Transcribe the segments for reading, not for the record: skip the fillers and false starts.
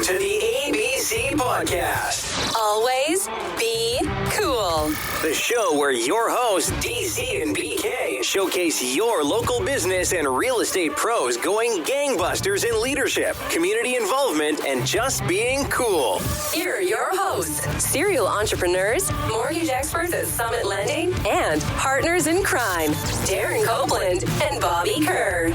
Welcome to the ABC Podcast. Always be cool. The show where your hosts, DC and BK, showcase your local business and real estate pros going gangbusters in leadership, community involvement, and just being cool. Here are your hosts, serial entrepreneurs, mortgage experts at Summit Lending, and partners in crime, Darren Copeland and Bobby Kerr.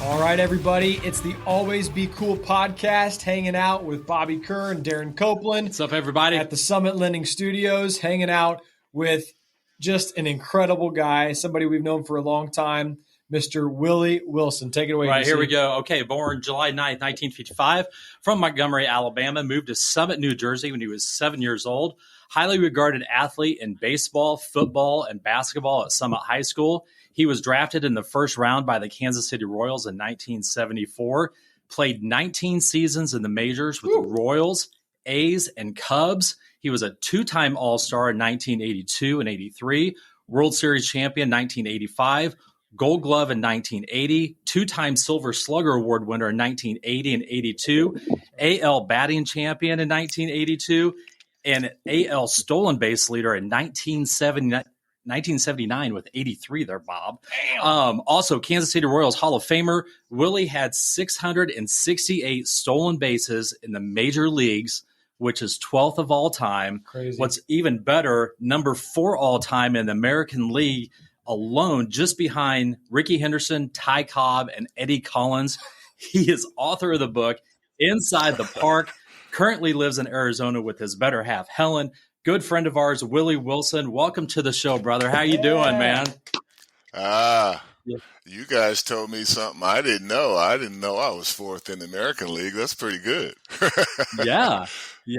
All right, everybody, it's the Always Be Cool podcast, hanging out with Bobby Kerr and Darren Copeland. What's up, everybody? At the Summit Lending Studios, hanging out with just an incredible guy, somebody we've known for a long time, Mr. Willie Wilson. Take it away. Right, DC. here we go. Okay, born July 9th, 1955, from Montgomery, Alabama, moved to Summit, New Jersey when he was 7 years old. Highly regarded athlete in baseball, football, and basketball at Summit High School. He was drafted in the first round by the Kansas City Royals in 1974, played 19 seasons in the majors with the Royals, A's, and Cubs. He was a two-time All-Star in 1982 and 83, World Series champion 1985, Gold Glove in 1980, two-time Silver Slugger Award winner in 1980 and 82, AL batting champion in 1982, and AL stolen base leader in 1979 with 83 there, Bob. Also, Kansas City Royals Hall of Famer. Willie had 668 stolen bases in the major leagues, which is 12th of all time. Crazy. What's even better, number 4 all time in the American League alone, just behind Ricky Henderson, Ty Cobb, and Eddie Collins. He is author of the book Inside the Park, currently lives in Arizona with his better half, Helen. Good friend of ours, Willie Wilson. Welcome to the show, brother. How you doing, man? You guys told me something I didn't know. I didn't know I was 4th in the American League. That's pretty good. Yeah.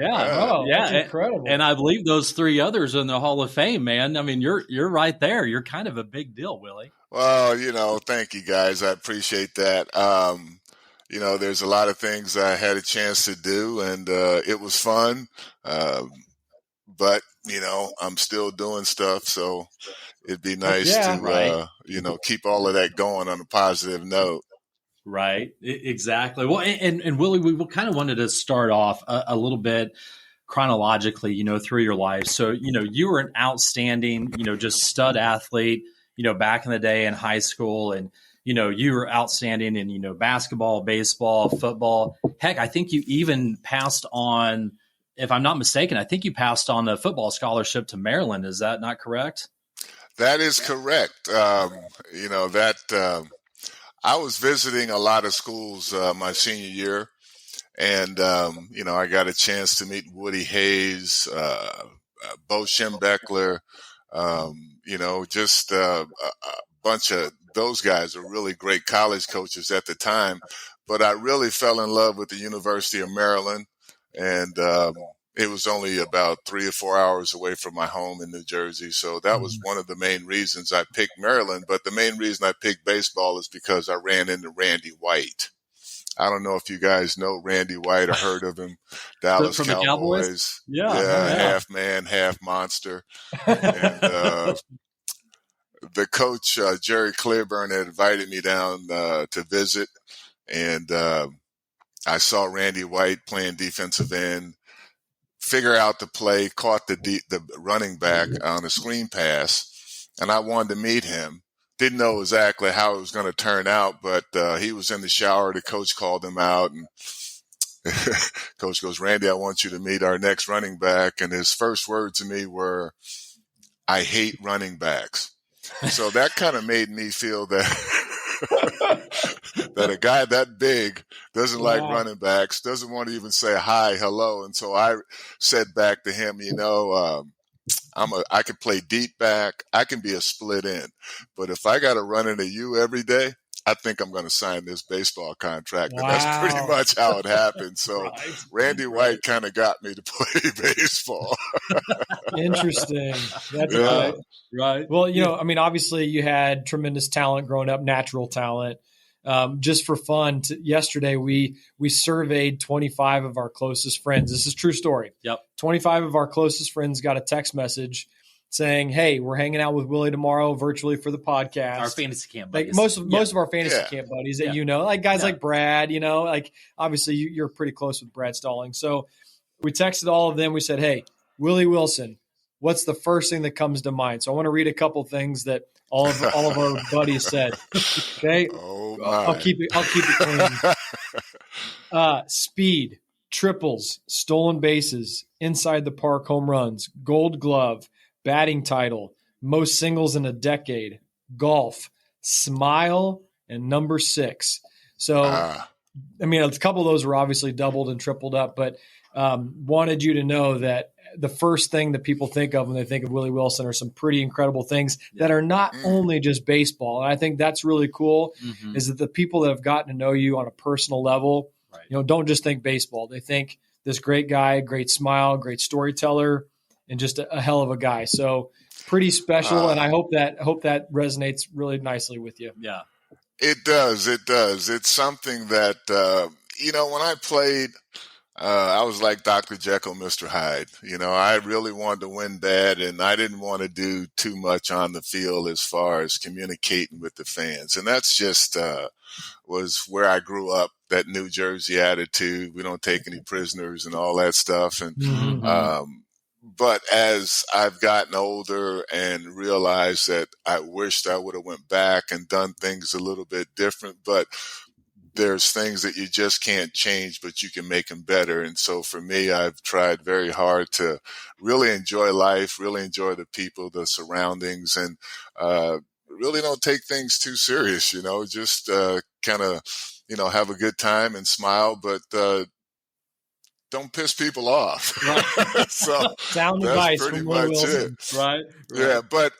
Oh, that's incredible. And I believe those 3 others in the Hall of Fame, man. I mean, you're right there. You're kind of a big deal, Willie. Well, thank you guys. I appreciate that. There's a lot of things I had a chance to do, and it was fun. But, I'm still doing stuff, so it'd be nice to, keep all of that going on a positive note. Right. Exactly. Well, and Willie, we kind of wanted to start off a little bit chronologically, through your life. So, you were an outstanding, just stud athlete, back in the day in high school, and, you were outstanding in, basketball, baseball, football. Heck, I think you even passed on, if I'm not mistaken, I think you passed on the football scholarship to Maryland. Is that not correct? That is correct. I was visiting a lot of schools my senior year, and, I got a chance to meet Woody Hayes, Bo Schembechler, just a bunch of those guys are really great college coaches at the time. But I really fell in love with the University of Maryland. And it was only about 3 or 4 hours away from my home in New Jersey. So that was one of the main reasons I picked Maryland. But the main reason I picked baseball is because I ran into Randy White. I don't know if you guys know Randy White or heard of him. Dallas From Cowboys. The Cowboys? Yeah. Half man, half monster. And the coach, Jerry Clearburn, had invited me down to visit. And I saw Randy White playing defensive end, figure out the play, caught the running back on a screen pass, and I wanted to meet him. Didn't know exactly how it was going to turn out, but he was in the shower. The coach called him out, and coach goes, "Randy, I want you to meet our next running back." And his first words to me were, "I hate running backs." So that kind of made me feel that a guy that big doesn't like running backs, doesn't want to even say hi, hello. And so I said back to him, I can play deep back. I can be a split end. But if I got to run into you every day, I think I'm going to sign this baseball contract. And that's pretty much how it happened. So Randy White kind of got me to play baseball. Interesting. That's right. Well, obviously you had tremendous talent growing up, natural talent. Just for fun, yesterday we surveyed 25 of our closest friends. This is a true story. Yep. 25 of our closest friends got a text message saying, hey, we're hanging out with Willie tomorrow virtually for the podcast. Our fantasy camp like buddies. most of our fantasy camp buddies that like guys like Brad, like obviously you're pretty close with Brad Stalling. So we texted all of them. We said, hey, Willie Wilson, what's the first thing that comes to mind? So I want to read a couple things that all of our buddies said. Okay. Oh, I'll keep it clean. Speed, triples, stolen bases, inside the park home runs, gold glove, batting title, most singles in a decade, golf, smile, and number 6. So, I mean, a couple of those were obviously doubled and tripled up, but wanted you to know that the first thing that people think of when they think of Willie Wilson are some pretty incredible things that are not only just baseball. And I think that's really cool is that the people that have gotten to know you on a personal level, don't just think baseball. They think this great guy, great smile, great storyteller, and just a hell of a guy. So pretty special. And I hope that resonates really nicely with you. Yeah, it does. It does. It's something that, when I played, I was like Dr. Jekyll, Mr. Hyde. I really wanted to win bad, and I didn't want to do too much on the field as far as communicating with the fans. And that's just was where I grew up, that New Jersey attitude. We don't take any prisoners and all that stuff. And but as I've gotten older and realized that I wished I would have went back and done things a little bit different, but there's things that you just can't change, but you can make them better. And so for me, I've tried very hard to really enjoy life, really enjoy the people, the surroundings, and really don't take things too serious, just kind of, have a good time and smile, but don't piss people off. Right. So sound that's advice pretty from much Wilson. it. Right. Yeah, but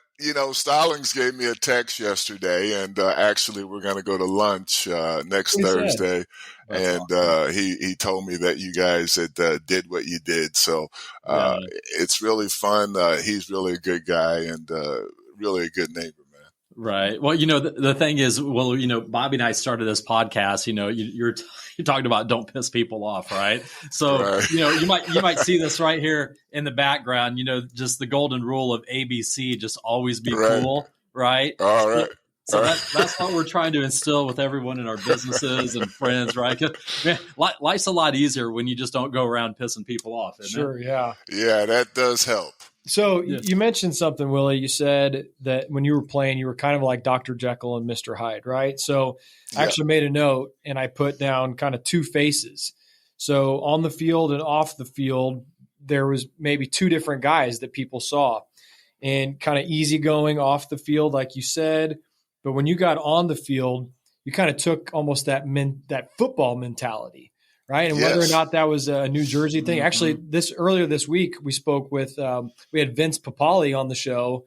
Stallings gave me a text yesterday, and actually we're going to go to lunch next Thursday. And awesome. He told me that you guys had did what you did. So it's really fun. He's really a good guy and really a good neighbor, man. Right. Well, the thing is, Bobby and I started this podcast. You're talking about don't piss people off, right? So, right. you might see this right here in the background. Just the golden rule of ABC: just always be cool, right? All right. So that's what we're trying to instill with everyone in our businesses and friends, right? 'Cause, man, life's a lot easier when you just don't go around pissing people off. Isn't it? Yeah. Yeah, that does help. So you mentioned something, Willie. You said that when you were playing, you were kind of like Dr. Jekyll and Mr. Hyde, right? So I actually made a note and I put down kind of two faces. So on the field and off the field, there was maybe two different guys that people saw, and kind of easygoing off the field, like you said. But when you got on the field, you kind of took almost that football mentality. Right. And whether or not that was a New Jersey thing, actually earlier this week, we spoke with, we had Vince Papali on the show.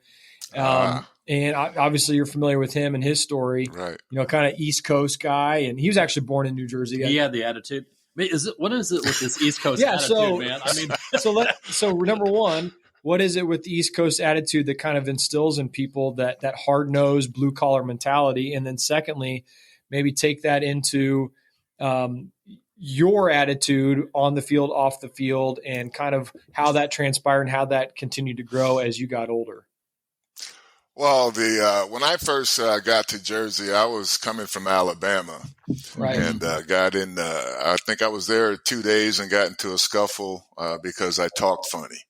And obviously you're familiar with him and his story, right? Kind of East Coast guy. And he was actually born in New Jersey. He had the attitude. What is it with this East Coast attitude, man? I mean, so number one, what is it with the East Coast attitude that kind of instills in people that hard-nosed blue collar mentality? And then secondly, maybe take that into, your attitude on the field, off the field, and kind of how that transpired and how that continued to grow as you got older. Well, when I first got to Jersey, I was coming from Alabama, right? And got in. I think I was there 2 days and got into a scuffle because I talked funny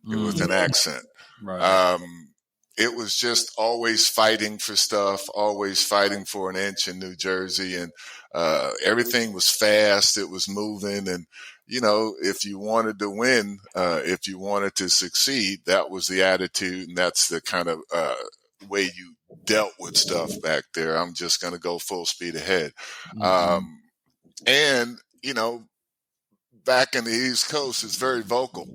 with an accent. Right. It was just always fighting for stuff, always fighting for an inch in New Jersey, and everything was fast. It was moving, and if you wanted to win, if you wanted to succeed, that was the attitude, and that's the kind of way you dealt with stuff back there. I'm just going to go full speed ahead, and back in the East Coast, it's very vocal.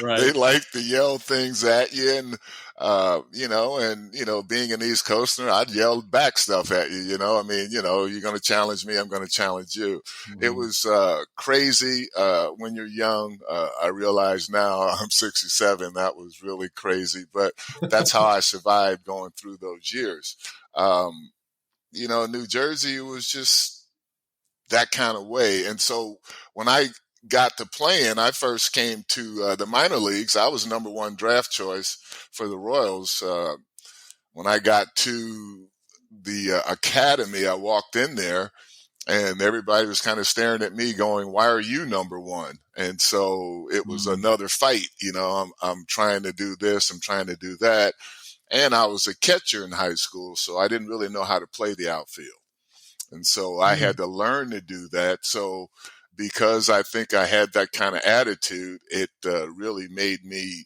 Right. They like to yell things at you, and being an East Coaster, I'd yell back stuff at you. You're going to challenge me, I'm going to challenge you. It was crazy when you're young. I realize now I'm 67. That was really crazy, but that's how I survived going through those years. New Jersey was just that kind of way, and so when I got to playing, I first came to the minor leagues. I was number one draft choice for the Royals. When I got to the academy, I walked in there and everybody was kind of staring at me going, why are you number one? And so it was another fight. I'm trying to do this. I'm trying to do that. And I was a catcher in high school, so I didn't really know how to play the outfield. And so I had to learn to do that. So because I think I had that kind of attitude, it really made me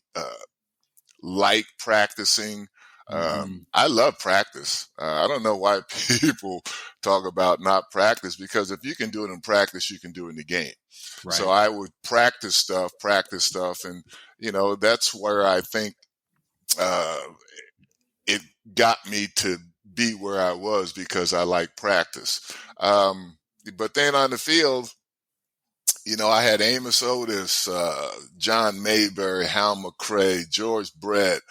like practicing. I love practice. I don't know why people talk about not practice, because if you can do it in practice, you can do it in the game. Right. So I would practice stuff. And, that's where I think it got me to be where I was, because I like practice. But then on the field, I had Amos Otis, John Mayberry, Hal McRae, George Brett,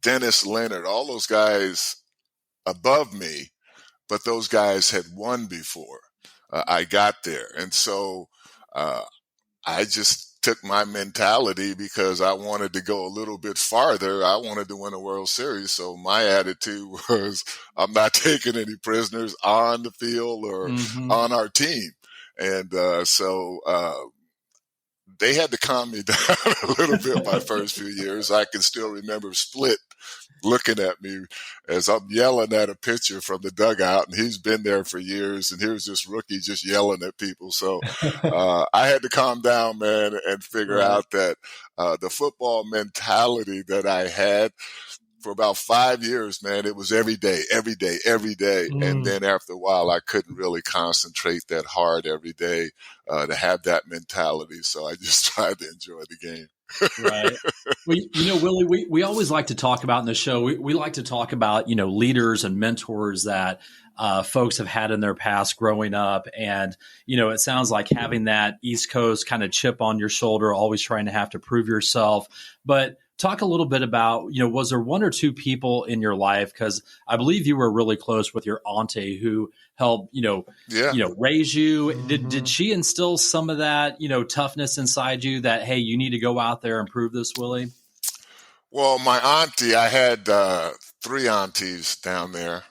Dennis Leonard, all those guys above me, but those guys had won before I got there. And so I just took my mentality, because I wanted to go a little bit farther. I wanted to win a World Series. So my attitude was, I'm not taking any prisoners on the field or on our team. And so they had to calm me down a little bit my first few years. I can still remember Split looking at me as I'm yelling at a pitcher from the dugout, and he's been there for years, and here's this rookie just yelling at people. So I had to calm down, man, and figure out that the football mentality that I had for about 5 years, man, it was every day. And then after a while, I couldn't really concentrate that hard every day to have that mentality. So I just tried to enjoy the game. Right. Well, Willie, we always like to talk about in the show, we like to talk about, leaders and mentors that folks have had in their past growing up. And, it sounds like having that East Coast kind of chip on your shoulder, always trying to have to prove yourself. But talk a little bit about, was there one or two people in your life? Because I believe you were really close with your auntie who helped, raise you. Did she instill some of that, toughness inside you that, hey, you need to go out there and prove this, Willie? Well, my auntie, I had 3 aunties down there,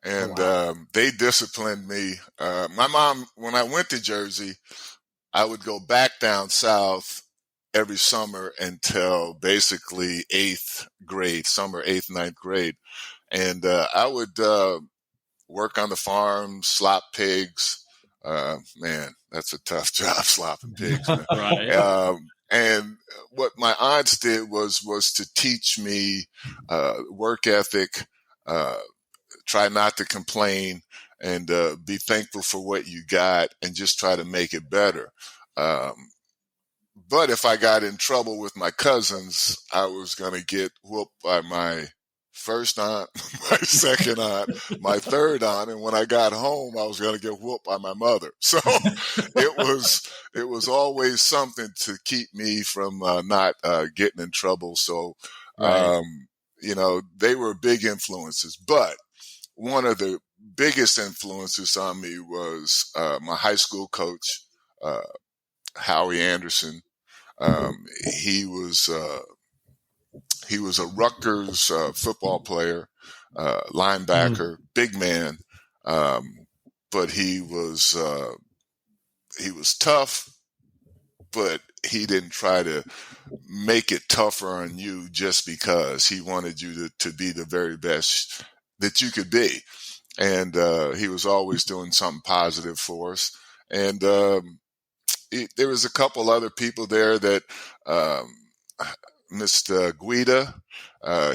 and they disciplined me. My mom, when I went to Jersey, I would go back down south every summer until basically 8th grade, summer 8th, 9th grade. And I would work on the farm, slop pigs. Man, that's a tough job, slopping pigs. Right. And what my aunts did was to teach me work ethic, try not to complain, and be thankful for what you got, and just try to make it better. But if I got in trouble with my cousins, I was going to get whooped by my first aunt, my second aunt, my third aunt. And when I got home, I was going to get whooped by my mother. So it was always something to keep me from not getting in trouble. So, they were big influences. But one of the biggest influences on me was my high school coach, Howie Anderson. He was a Rutgers football player, linebacker, big man, but he was tough, but he didn't try to make it tougher on you just because. He wanted you to be the very best that you could be, and he was always doing something positive for us. And there was a couple other people there that Mr. Guida,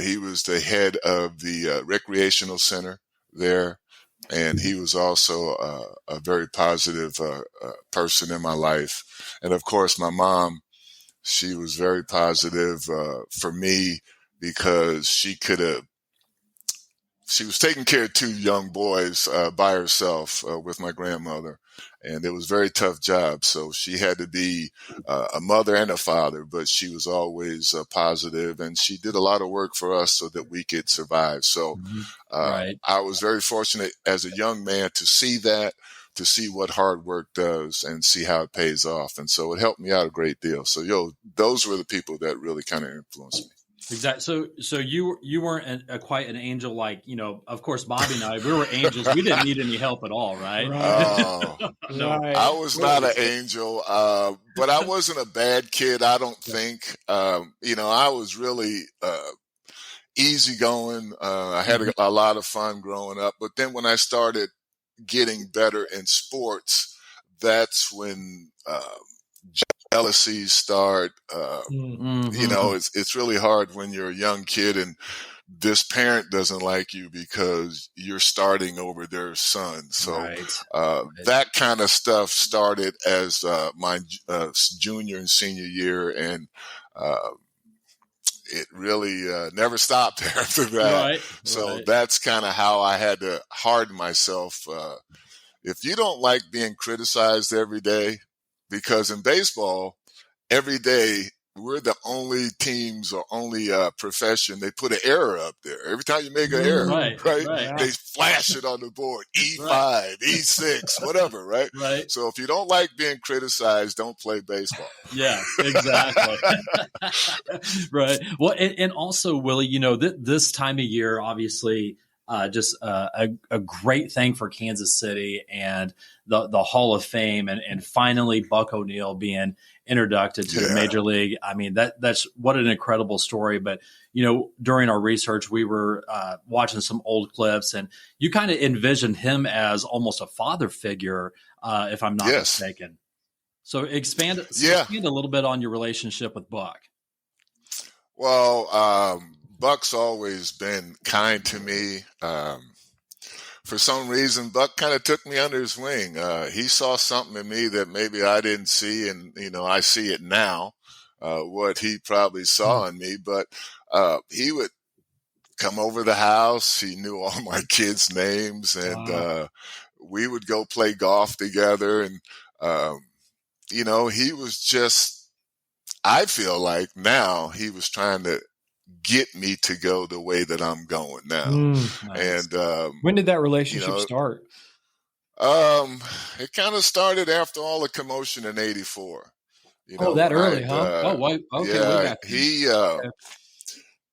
he was the head of the recreational center there, and he was also a very positive person in my life. And of course, my mom, she was very positive for me, because she was taking care of 2 young boys by herself with my grandmother. And it was a very tough job. So she had to be a mother and a father, but she was always positive, and she did a lot of work for us so that we could survive. So I was very fortunate as a young man to see that. to see what hard work does and see how it pays off. And so it helped me out a great deal. So, those were the people that really kind of influenced me. Exactly. So you weren't quite an angel like, of course, Bobby and I, we were angels. We didn't need any help at all, right? No, I was not an angel, but I wasn't a bad kid, I don't think. I was really easygoing. I had a lot of fun growing up. But then when I started getting better in sports, that's when jealousies start. It's really hard when you're a young kid and this parent doesn't like you because you're starting over their son. So that kind of stuff started as my junior and senior year, and it really never stopped after that. So that's kind of how I had to harden myself. If you don't like being criticized every day, because in baseball, every day we're the only teams or only profession, they put an error up there. Every time you make an error, right? They flash it on the board, E5, E6, whatever, right? So if you don't like being criticized, don't play baseball. Yeah, exactly. Right. Well, and also, Willie, this time of year, obviously, just a great thing for Kansas City and the Hall of Fame, and finally Buck O'Neil being introduced to the Major League. I mean, that's what an incredible story. But, during our research, we were watching some old clips, and you kind of envisioned him as almost a father figure, if I'm not mistaken. So expand a little bit on your relationship with Buck. Well, Buck's always been kind to me. For some reason, Buck kind of took me under his wing. He saw something in me that maybe I didn't see, and I see it now. What he probably saw in me, but he would come over the house. He knew all my kids' names, and we would go play golf together. And he was just, I feel like now he was trying to get me to go the way that I'm going now. Nice. And when did that relationship start? It kind of started after all the commotion in '84. That early, huh? Okay.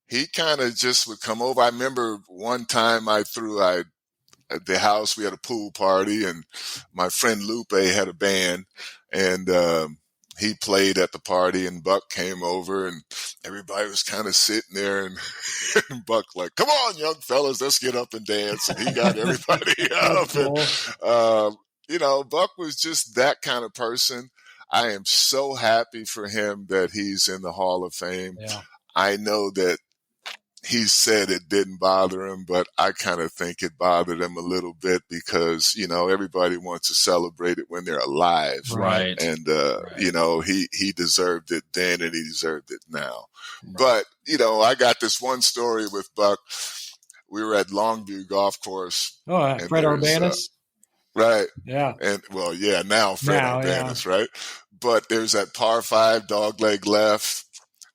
He kind of just would come over. I remember one time at the house, we had a pool party, and my friend Lupe had a band, and he played at the party, and Buck came over, and everybody was kind of sitting there, and Buck like, "Come on, young fellas, let's get up and dance." And he got everybody up. And, Buck was just that kind of person. I am so happy for him that he's in the Hall of Fame. Yeah. I know that he said it didn't bother him, but I kind of think it bothered him a little bit because, everybody wants to celebrate it when they're alive. Right. And, he deserved it then and he deserved it now. Right. But, I got this one story with Buck. We were at Longview Golf Course. Oh, Fred Urbanus? Right. Yeah. And now Fred Urbanus, right? But there's that par 5 dogleg left,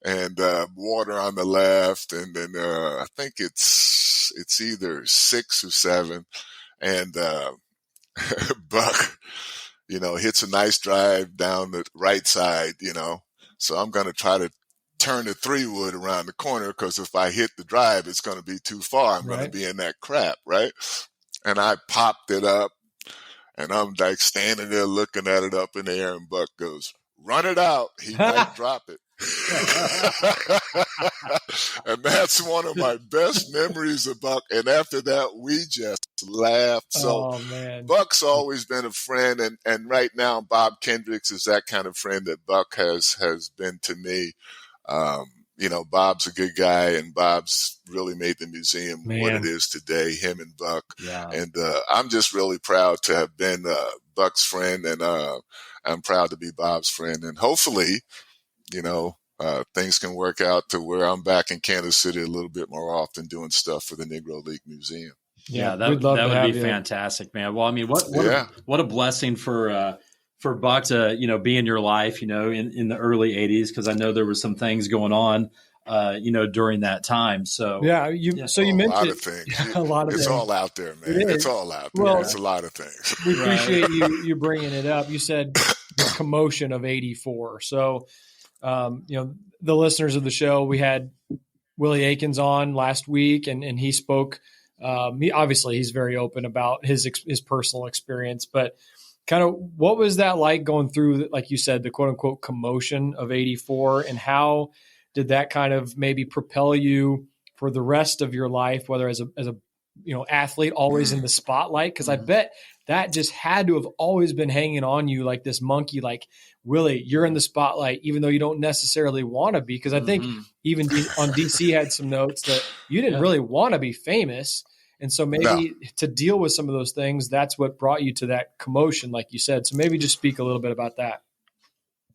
and water on the left, and then I think it's either 6 or 7, and Buck, hits a nice drive down the right side, So I'm going to try to turn the 3-wood around the corner, because if I hit the drive, it's going to be too far. I'm going to be in that crap, right? And I popped it up, and I'm like standing there looking at it up in the air, and Buck goes, "Run it out." He might drop it. And that's one of my best memories of Buck. And after that, we just laughed. So Buck's always been a friend. And right now, Bob Kendricks is that kind of friend that Buck has been to me. Bob's a good guy, and Bob's really made the museum what it is today, him and Buck. Yeah. And I'm just really proud to have been Buck's friend, and I'm proud to be Bob's friend. And hopefully, things can work out to where I'm back in Kansas City a little bit more often doing stuff for the Negro League Museum. Yeah, that would be fantastic, man. Well, I mean, what a blessing for Buck to, be in your life, in the early 80s, because I know there was some things going on during that time. So you mentioned a lot of things. A lot of it's things. all out there, man. It's all out there. Well, it's a lot of things. We appreciate you bringing it up. You said the commotion of '84. So, the listeners of the show, we had Willie Aikens on last week, and he spoke. Obviously, he's very open about his personal experience, but kind of what was that like going through, like you said, the quote unquote commotion of '84, and how did that kind of maybe propel you for the rest of your life, whether as a athlete always in the spotlight? Because I bet that just had to have always been hanging on you like this monkey, like, Willie, you're in the spotlight, even though you don't necessarily want to be. Because I think even on DC had some notes that you didn't really want to be famous. And so maybe to deal with some of those things, that's what brought you to that commotion, like you said. So maybe just speak a little bit about that.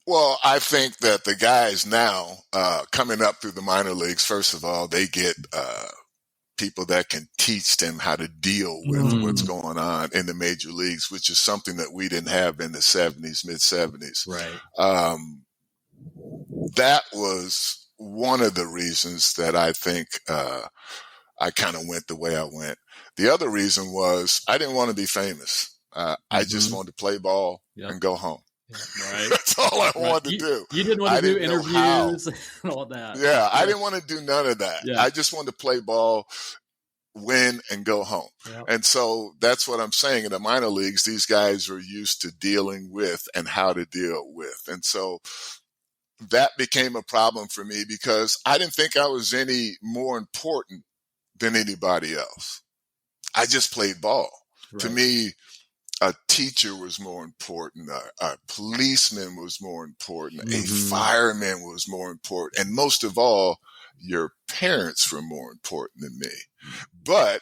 Well, I think that the guys now coming up through the minor leagues, first of all, they get people that can teach them how to deal with what's going on in the major leagues, which is something that we didn't have in the 70s, mid 70s. Right. That was one of the reasons that I think I kind of went the way I went. The other reason was I didn't want to be famous. I just wanted to play ball and go home. Right. That's all I wanted to do. You didn't want to do interviews and all that. Yeah, I didn't want to do none of that. Yeah. I just wanted to play ball, win, and go home. Yeah. And so that's what I'm saying. In the minor leagues, these guys are used to dealing with and how to deal with. And so that became a problem for me because I didn't think I was any more important than anybody else. I just played ball. Right. To me, a teacher was more important. A policeman was more important. A fireman was more important. And most of all, your parents were more important than me. But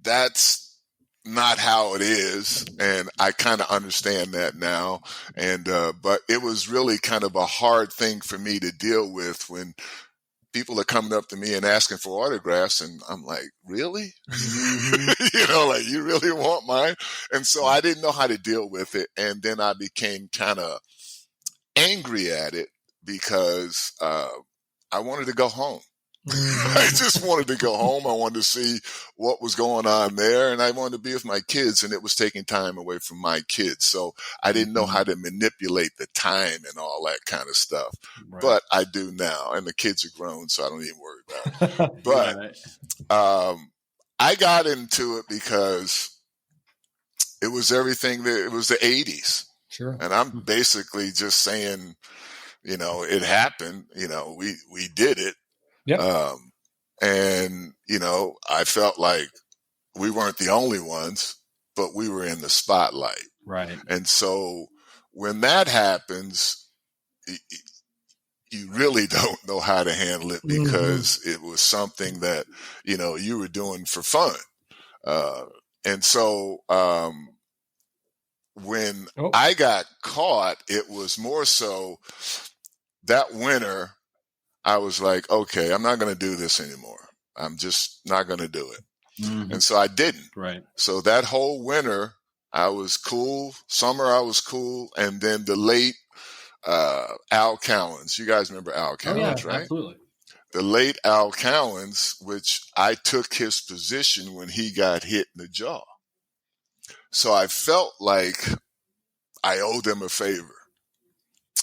that's not how it is. And I kind of understand that now. And, but it was really kind of a hard thing for me to deal with when people are coming up to me and asking for autographs, and I'm like, really? Like, you really want mine? And so I didn't know how to deal with it. And then I became kind of angry at it because I wanted to go home. I just wanted to go home. I wanted to see what was going on there, and I wanted to be with my kids, and it was taking time away from my kids. So I didn't know how to manipulate the time and all that kind of stuff. Right. But I do now, and the kids are grown, so I don't even worry about it. But I got into it because it was everything it was the 80s. Sure. And I'm basically just saying, it happened, we did it. Yep. And, I felt like we weren't the only ones, but we were in the spotlight. Right. And so when that happens, you really don't know how to handle it because it was something that, you were doing for fun. And so, when I got caught, it was more so that winter, I was like, okay, I'm not going to do this anymore. I'm just not going to do it. And so I didn't. Right. So that whole winter, I was cool. Summer, I was cool. And then the late Al Cowens. You guys remember Al Cowens, right? Absolutely. The late Al Cowens, which I took his position when he got hit in the jaw. So I felt like I owed him a favor.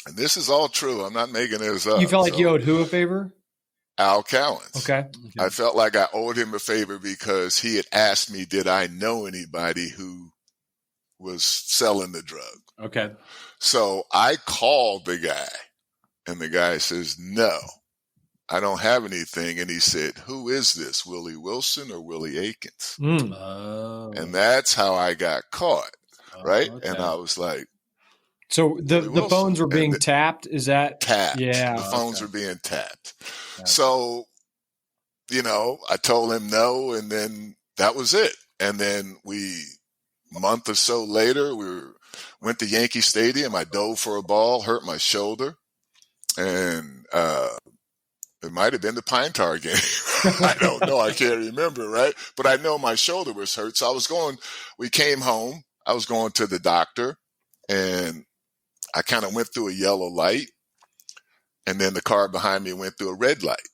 And this is all true. I'm not making this up. You felt like you owed who a favor? Al Cowens. Okay. I felt like I owed him a favor because he had asked me, did I know anybody who was selling the drug? Okay. So I called the guy, and the guy says, no, I don't have anything. And he said, who is this, Willie Wilson or Willie Aikens? And that's how I got caught, right? Okay. And I was like, so the phones were being tapped? Is that? Tapped. Yeah. The phones were being tapped. Okay. So, I told him no, and then that was it. And then a month or so later, went to Yankee Stadium. I dove for a ball, hurt my shoulder, and it might have been the Pine Tar game. I don't know. I can't remember, right? But I know my shoulder was hurt. So we came home. I was going to the doctor, and I kind of went through a yellow light, and then the car behind me went through a red light.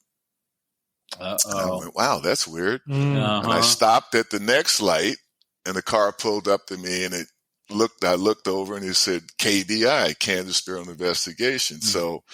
And I went, wow, that's weird. And I stopped at the next light, and the car pulled up to me, and I looked over, and it said KBI, Kansas Bureau of Investigation. So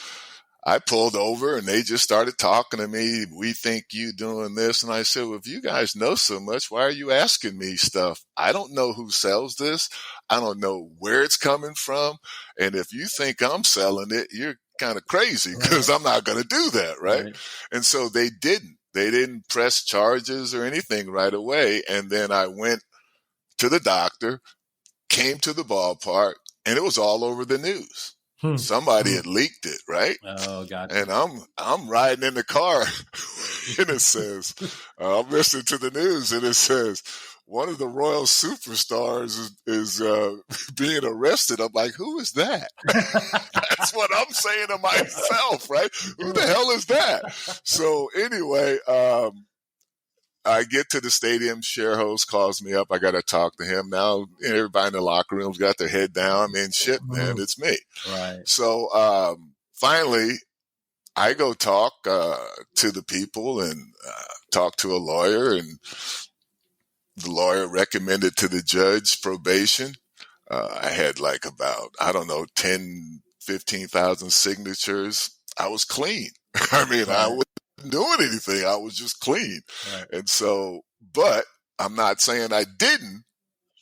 I pulled over, and they just started talking to me. We think you doing this. And I said, well, if you guys know so much, why are you asking me stuff? I don't know who sells this. I don't know where it's coming from. And if you think I'm selling it, you're kind of crazy, because I'm not going to do that. Right. And so they didn't press charges or anything right away. And then I went to the doctor, came to the ballpark, and it was all over the news. Somebody had leaked it, right? Oh, gotcha. And I'm riding in the car, and it says, I'm listening to the news, and it says, one of the Royal superstars is being arrested. I'm like, who is that? That's what I'm saying to myself, right? Who the hell is that? So anyway, I get to the stadium. Share host calls me up. I got to talk to him. Now, everybody in the locker room's got their head down. I mean, shit, man, it's me. Right. So finally, I go talk to the people and talk to a lawyer, and the lawyer recommended to the judge probation. I had like about, 15,000 signatures. I was clean. I mean, I wasn't doing anything. I was just clean. Right. And so, but I'm not saying I didn't.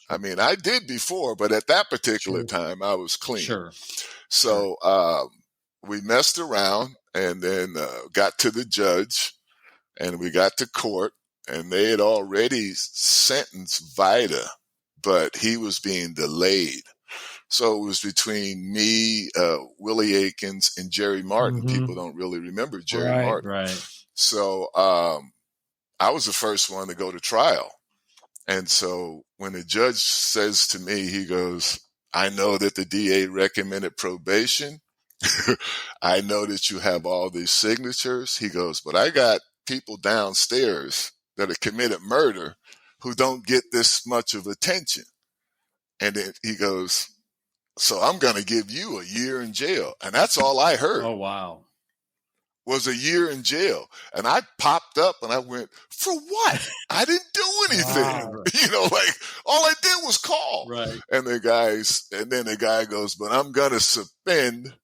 I mean, I did before, but at that particular time, I was clean. Sure. So we messed around, and then got to the judge, and we got to court, and they had already sentenced Vida, but he was being delayed. So it was between me, Willie Aikens, and Jerry Martin. People don't really remember Jerry Martin. Right. So I was the first one to go to trial. And so when the judge says to me, he goes, I know that the DA recommended probation. I know that you have all these signatures. He goes, but I got people downstairs that have committed murder who don't get this much of attention. And then he goes, so I'm going to give you a year in jail. And that's all I heard. Oh, wow. Was a year in jail. And I popped up and I went, for what? I didn't do anything. Wow. Like all I did was call. Right. And then the guy goes, but I'm going to suspend,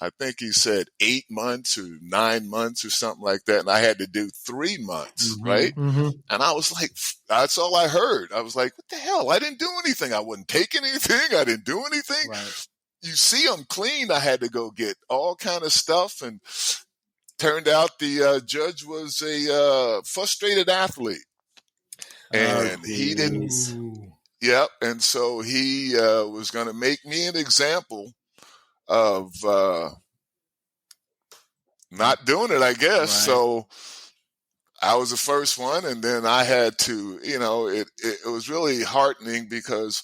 I think he said 8 months or 9 months or something like that. And I had to do 3 months. Right. And I was like, that's all I heard. I was like, what the hell? I didn't do anything. I wasn't taking anything. I didn't do anything. Right. You see, I'm clean. I had to go get all kind of stuff. And turned out the judge was a frustrated athlete. And he didn't. Yep. And so he was going to make me an example of not doing it, I guess. Right. So I was the first one, and then I had to, it was really heartening because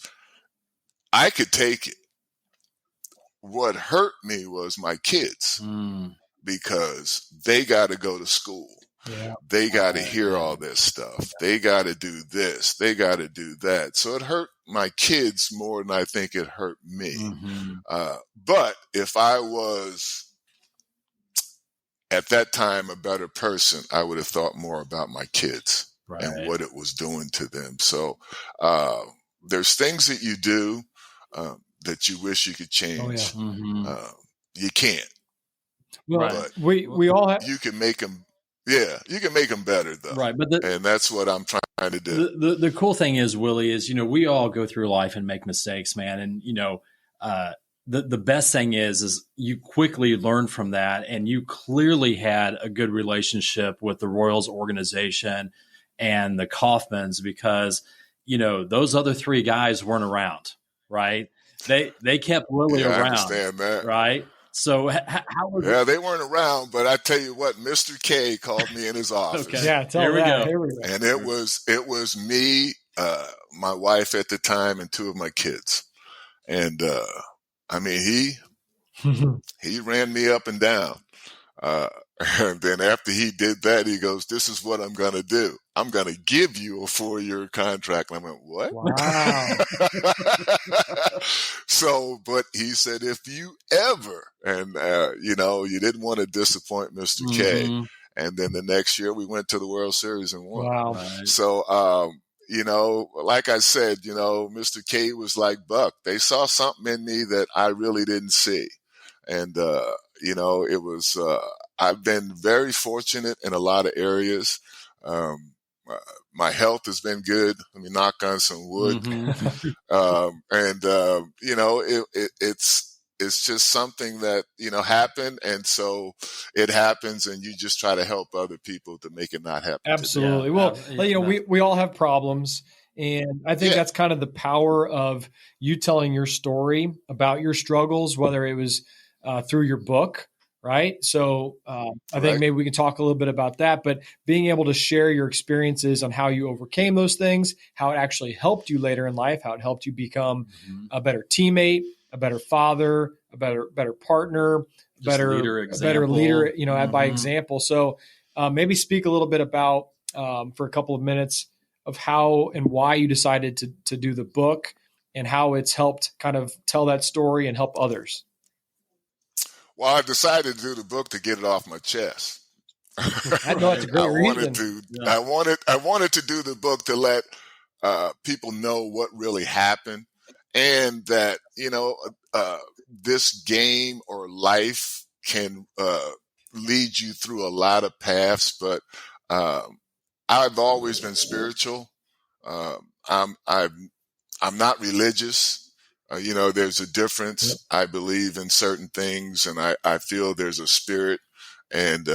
I could take it. What hurt me was my kids, because they got to go to school. Yeah. They got to hear all this stuff. They got to do this. They got to do that. So it hurt my kids more than I think it hurt me. But if I was at that time a better person, I would have thought more about my kids and what it was doing to them. So there's things that you do that you wish you could change. You can't. Well, but we all have. You can make them. Yeah, you can make them better though. Right, and that's what I'm trying to do. The cool thing is, Willie, is we all go through life and make mistakes, man. And the best thing is you quickly learn from that, and you clearly had a good relationship with the Royals organization and the Kaufmans, because those other three guys weren't around, right? They kept Willie around. I understand that, right? So how was it? They weren't around, but I tell you what, Mr. K called me in his office. Okay. Yeah, Here we go. And it was me, my wife at the time, and two of my kids. And he ran me up and down. And then after he did that, he goes, "This is what I'm going to do. I'm going to give you a 4-year contract." And I went, "What?" Wow. So, but he said, "If you ever," and, you didn't want to disappoint Mr. K. And then the next year we went to the World Series and won. Wow. Right. So, like I said, Mr. K was like Buck. They saw something in me that I really didn't see. And, it was, I've been very fortunate in a lot of areas. My health has been good. Let me knock on some wood. It's just something that, happened. And so it happens, and you just try to help other people to make it not happen. Absolutely. Well, we all have problems. And I think that's kind of the power of you telling your story about your struggles, whether it was through your book, right? So I think maybe we can talk a little bit about that, but being able to share your experiences on how you overcame those things, how it actually helped you later in life, how it helped you become a better teammate, a better father, a better partner, a better leader, by example. So maybe speak a little bit about, for a couple of minutes, of how and why you decided to do the book and how it's helped kind of tell that story and help others. Well, I decided to do the book to get it off my chest. I know that's a great reason. I wanted to do the book to let people know what really happened, and that this game or life can lead you through a lot of paths. But I've always been spiritual. I'm not religious. There's a difference. Yep. I believe in certain things, and I feel there's a spirit. And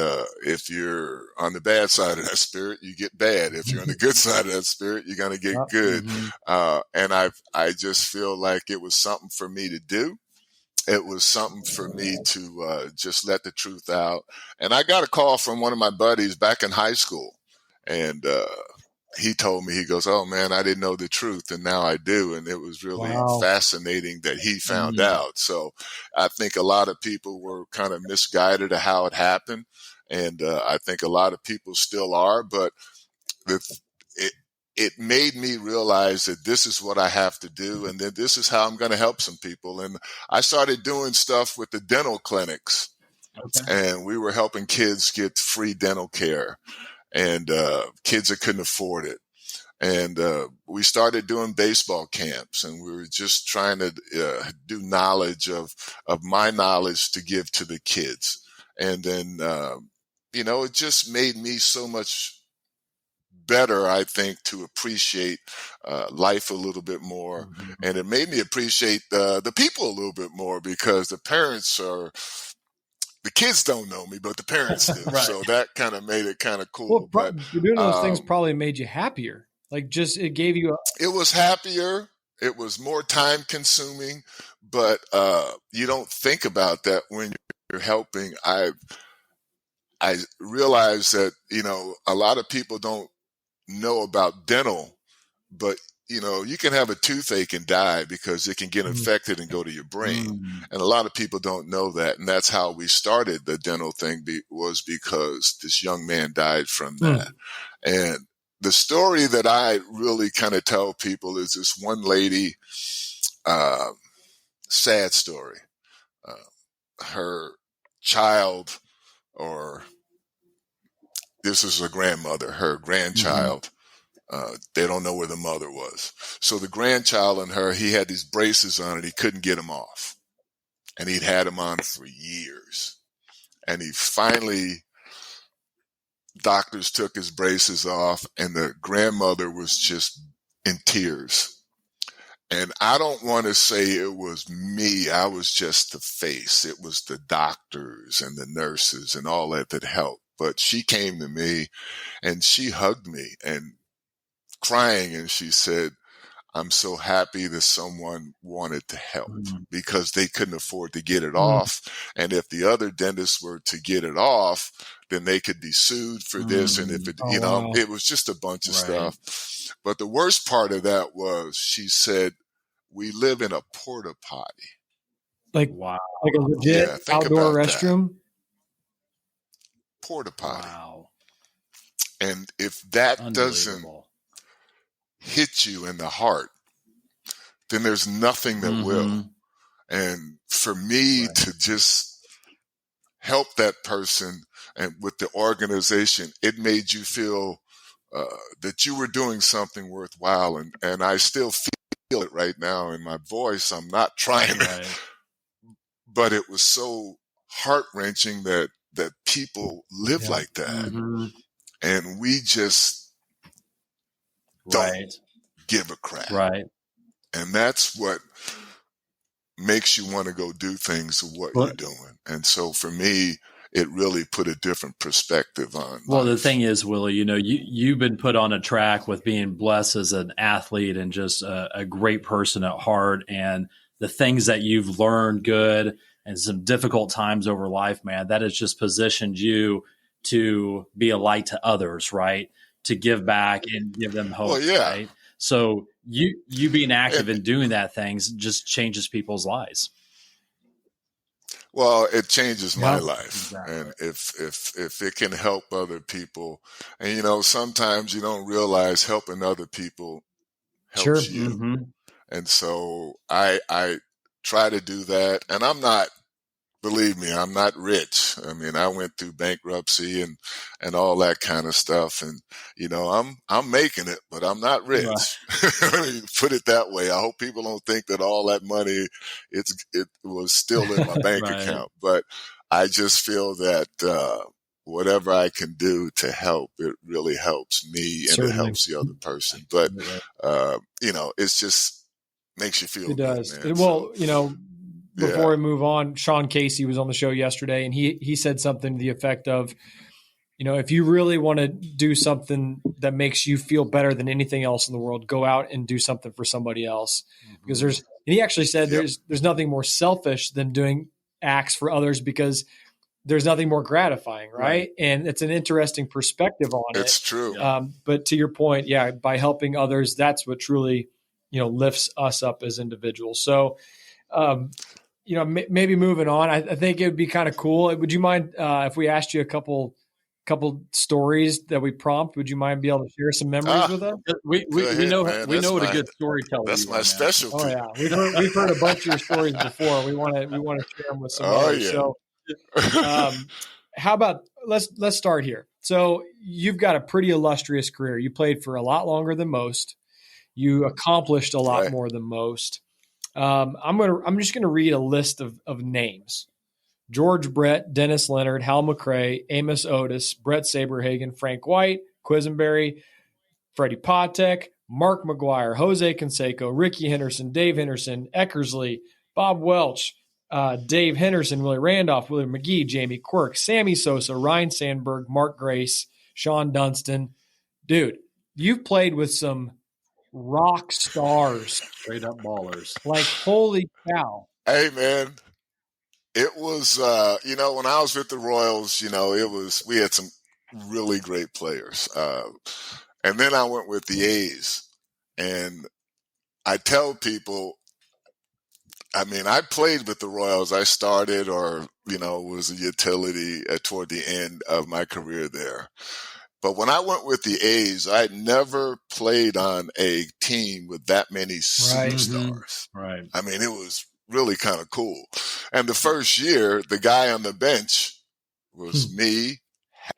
if you're on the bad side of that spirit, you get bad. If you're on the good side of that spirit, you're going to get good. And I just feel like it was something for me to do. It was something for me to just let the truth out. And I got a call from one of my buddies back in high school, and he told me, he goes, "Oh man, I didn't know the truth, and now I do." And it was really fascinating that he found out. So I think a lot of people were kind of misguided to how it happened. And I think a lot of people still are, but it made me realize that this is what I have to do. And then this is how I'm going to help some people. And I started doing stuff with the dental clinics, and we were helping kids get free dental care. And kids that couldn't afford it. And we started doing baseball camps, and we were just trying to do knowledge of my knowledge to give to the kids. And then, it just made me so much better, I think, to appreciate life a little bit more. And it made me appreciate the people a little bit more, because the parents are... The kids don't know me, but the parents do. Right. So that kind of made it kind of cool. Well, doing those things probably made you happier. Like, just, it gave you it was happier. It was more time consuming, but you don't think about that when you're helping. I realized that, a lot of people don't know about dental, but you can have a toothache and die because it can get infected and go to your brain. And a lot of people don't know that. And that's how we started the dental thing, was because this young man died from that. And the story that I really kind of tell people is this one lady, sad story. Her child, or this is a grandmother, her grandchild, they don't know where the mother was. So the grandchild and her, he had these braces on and he couldn't get them off. And he'd had them on for years. And he finally, doctors took his braces off, and the grandmother was just in tears. And I don't want to say it was me. I was just the face. It was the doctors and the nurses and all that helped. But she came to me and she hugged me and crying, and she said, "I'm so happy that someone wanted to help, because they couldn't afford to get it off. And if the other dentists were to get it off, then they could be sued for this." And if it, it was just a bunch of stuff. But the worst part of that was, she said, "We live in a porta potty." Like a legit outdoor restroom? porta potty. Wow. And if that doesn't Unbelievable. hit you in the heart, then there's nothing that will. And for me to just help that person and with the organization, it made you feel that you were doing something worthwhile. And I still feel it right now in my voice. I'm not trying to, but it was so heart-wrenching that people live like that. And we just don't give a crap. Right. And that's what makes you want to go do things of what you're doing. And so for me, it really put a different perspective on Well, life. the thing is, Willie, you've been put on a track with being blessed as an athlete and just a great person at heart. And the things that you've learned good and some difficult times over life, man, that has just positioned you to be a light to others, right? To give back and give them hope, right? So you being active and doing that things just changes people's lives. Well, it changes my life. Exactly. And if it can help other people, and sometimes you don't realize helping other people helps you. And so I try to do that. And believe me, I'm not rich. I mean, I went through bankruptcy and all that kind of stuff. And, I'm making it, but I'm not rich. Let me put it that way. I hope people don't think that all that money, it was still in my bank account. But I just feel that whatever I can do to help, it really helps me and it helps the other person. But, it's just makes you feel good, does. Man. Well, before we move on, Sean Casey was on the show yesterday, and he said something to the effect of, if you really want to do something that makes you feel better than anything else in the world, go out and do something for somebody else. Because he actually said there's nothing more selfish than doing acts for others because there's nothing more gratifying, right? And it's an interesting perspective on it. It's true. But to your point, by helping others, that's what truly, lifts us up as individuals. So, maybe moving on, I think it would be kind of cool. Would you mind if we asked you a couple stories that we prompt? Would you mind be able to share some memories with us? We know what a good storyteller. That's my specialty. Oh yeah, we've heard a bunch of your stories before. We want to share them with some others. Yeah. So, how about let's start here. So you've got a pretty illustrious career. You played for a lot longer than most. You accomplished a lot more than most. I'm just gonna read a list of names: George Brett, Dennis Leonard, Hal McRae, Amos Otis, Brett Saberhagen, Frank White, Quisenberry, Freddie Patek, Mark McGuire, Jose Canseco, Ricky Henderson, Dave Henderson, Eckersley, Bob Welch, Dave Henderson, Willie Randolph, William McGee, Jamie Quirk, Sammy Sosa, Ryan Sandberg, Mark Grace, Sean Dunston. Dude, you've played with some rock stars, straight up ballers. Like, holy cow. Hey, man, it was, when I was with the Royals, we had some really great players. And then I went with the A's, and I tell people, I played with the Royals. I started was a utility toward the end of my career there. But when I went with the A's, I had never played on a team with that many superstars. Right. It was really kind of cool. And the first year, the guy on the bench was me,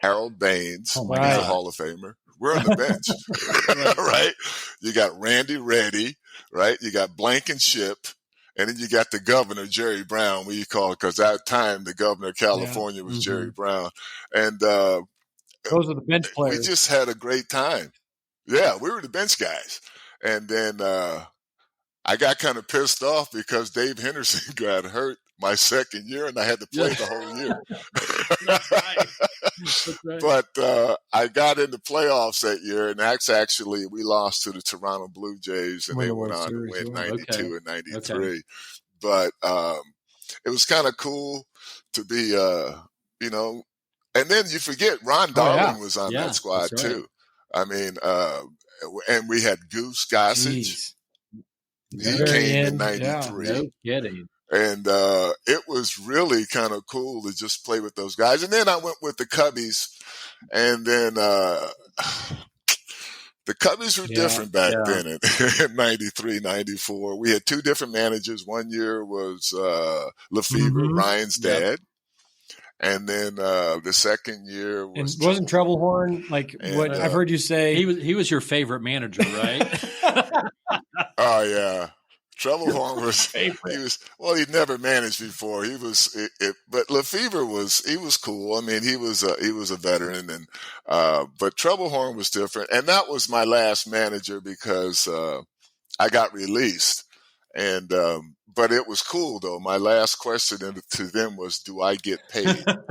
Harold Baines. He's a Hall of Famer. We're on the bench, right? You got Randy Reddy, right? You got Blankenship. And then you got the governor, Jerry Brown, because at that time, the governor of California was Jerry Brown. And, those are the bench players. We just had a great time. Yeah, we were the bench guys. And then I got kind of pissed off because Dave Henderson got hurt my second year, and I had to play the whole year. But I got in the playoffs that year, and actually we lost to the Toronto Blue Jays, and they went on to win 92 and 93. Okay. But it was kind of cool to be, and then you forget Ron Darling was on that squad too. And we had Goose Gossage. He came in 93. No kidding. And it was really kind of cool to just play with those guys. And then I went with the Cubbies, and then the Cubbies were different back then in 93, 94. We had 2 different managers. One year was Lefevre, Ryan's dad. And then the second year was... And wasn't Troublehorn, like what I've heard you say? He was your favorite manager, right? Oh, yeah. Troublehorn was he'd never managed before. But Lefevre was cool. I mean, he was a veteran, and but Troublehorn was different. And that was my last manager because I got released. And but it was cool though. My last question to them was, "Do I get paid?" And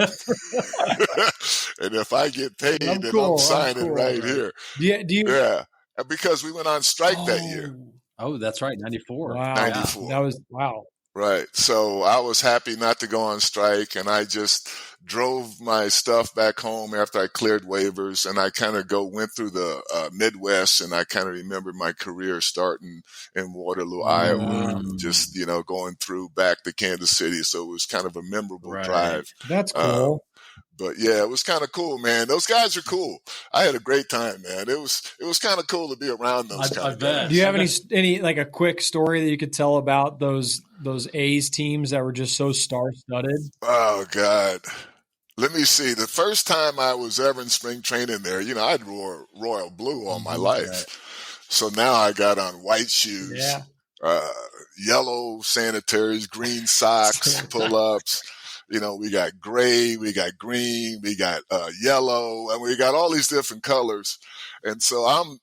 if I get paid, then I'm signing right here. Do you? Yeah, because we went on strike that year. Oh, that's right, 94. Wow. 94. That was wow. Right. So I was happy not to go on strike, and I just drove my stuff back home after I cleared waivers, and I kind of went through the Midwest, and I kind of remember my career starting in Waterloo, Iowa, just, going through back to Kansas City. So it was kind of a memorable drive. That's cool. But yeah, it was kind of cool, man. Those guys are cool. I had a great time, man. It was kind of cool to be around those kind of guys. Do you have any like a quick story that you could tell about those A's teams that were just so star-studded? Oh God. Let me see. The first time I was ever in spring training there, I'd wore royal blue all my life. Right. So now I got on white shoes, yellow sanitaries, green socks, pull-ups. We got gray, we got green, we got yellow, and we got all these different colors. And so I'm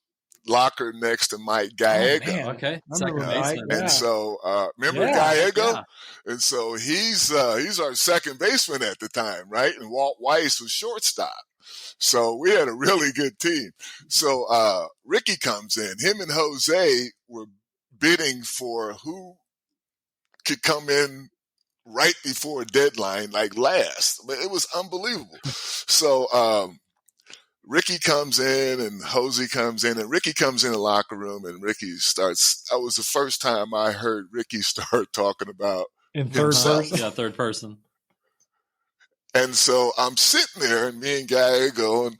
locker next to Mike Gallego. Oh, okay. And so remember Gallego? Yeah. And so he's our second baseman at the time, right? And Walt Weiss was shortstop. So we had a really good team. So Ricky comes in. Him and Jose were bidding for who could come in right before a deadline, like last. But it was unbelievable. So Ricky comes in and Jose comes in, and Ricky comes in the locker room, and Ricky starts. That was the first time I heard Ricky start talking about in third person. Yeah, third person. And so I'm sitting there, and me and Gallego and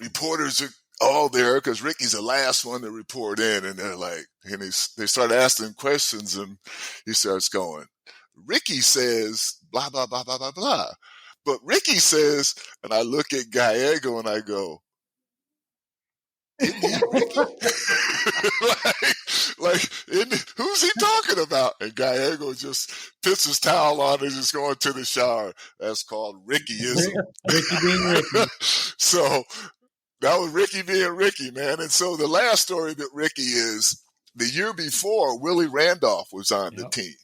reporters are all there because Ricky's the last one to report in, and they're like, and they start asking questions, and he starts going, Ricky says, blah, blah, blah, blah, blah, blah. But Ricky says, and I look at Gallego and I go, isn't he Ricky? Who's he talking about? And Gallego just puts his towel on and just going to the shower. That's called Rickyism. Ricky being Ricky. So that was Ricky being Ricky, man. And so the last story about Ricky is the year before, Willie Randolph was on the team.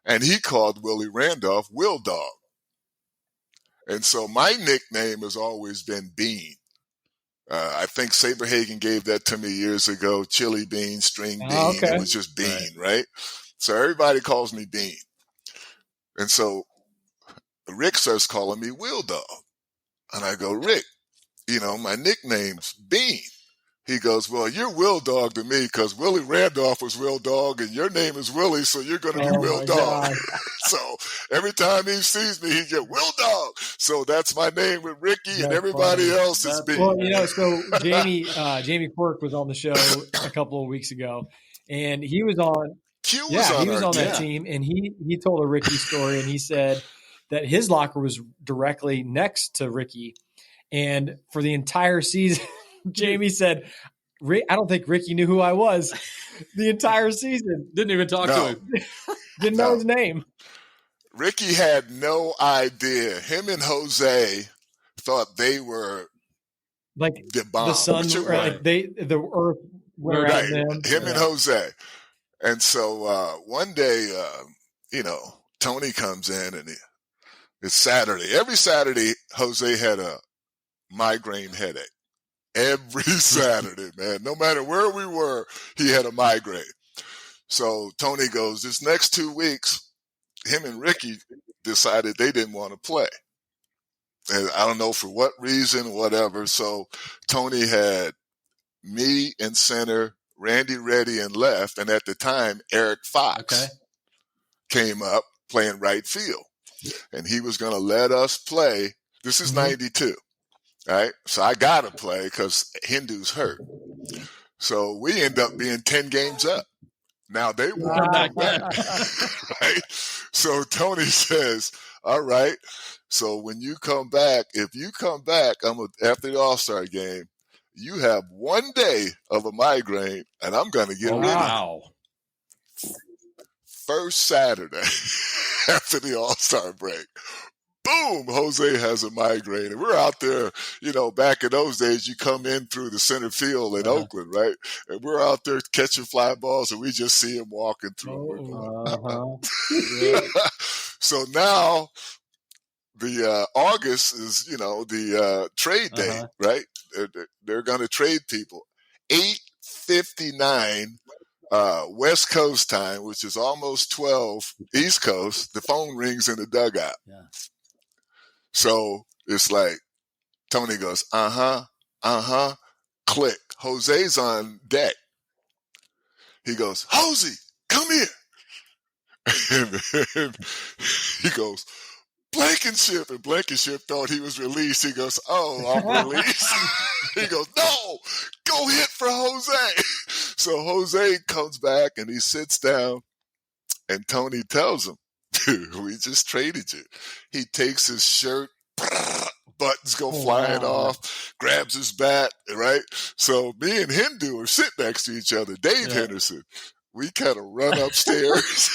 And he called Willie Randolph Will Dog. And so my nickname has always been Bean. I think Saberhagen gave that to me years ago. Chili Bean, String Bean. Okay. It was just Bean, right? So everybody calls me Bean. And so Rick starts calling me Will Dog. And I go, Rick, my nickname's Bean. He goes, well, you're Will Dog to me because Willie Randolph was Will Dog and your name is Willie, so you're going to be Will Dog. So every time he sees me, he get Will Dog. So that's my name with Ricky, and everybody else is Bean. Well, so Jamie Quirk was on the show a couple of weeks ago, and he was on. He was on that team, and he told a Ricky story, and he said that his locker was directly next to Ricky, and for the entire season. Jamie said, I don't think Ricky knew who I was the entire season. Didn't even talk to him. Didn't know his name. Ricky had no idea. Him and Jose thought they were like the bomb. The sun, or like the earth were right. Them. Him and Jose. And so one day, Tony comes in, and it's Saturday. Every Saturday, Jose had a migraine headache. Every Saturday, man. No matter where we were, he had a migraine. So Tony goes, this next 2 weeks, him and Ricky decided they didn't want to play. And I don't know for what reason, whatever. So Tony had me in center, Randy Reddy in left, and at the time, Eric Fox came up playing right field, and he was going to let us play. This is 92, right? So I got to play because Hindu's hurt. So we end up being 10 games up. Now they won't come back. Right? So Tony says, all right, so when you come back, if you come back, after the All-Star game, you have 1 day of a migraine, and I'm going to get rid of it. First Saturday after the All-Star break, boom, Jose has a migraine. And we're out there, back in those days, you come in through the center field in Oakland, right? And we're out there catching fly balls, and we just see him walking through. So now the August is, the trade day, right? They're going to trade people. 8:59 West Coast time, which is almost 12 East Coast. The phone rings in the dugout. Yeah. So it's like Tony goes, click. Jose's on deck. He goes, Jose, come here. And he goes, Blankenship. And Blankenship thought he was released. He goes, oh, I'm released. He goes, no, go hit for Jose. So Jose comes back and he sits down, and Tony tells him, dude, we just traded you. He takes his shirt, buttons go flying off, grabs his bat, right? So me and Hindu are sitting next to each other, Dave Henderson. We kind of run upstairs,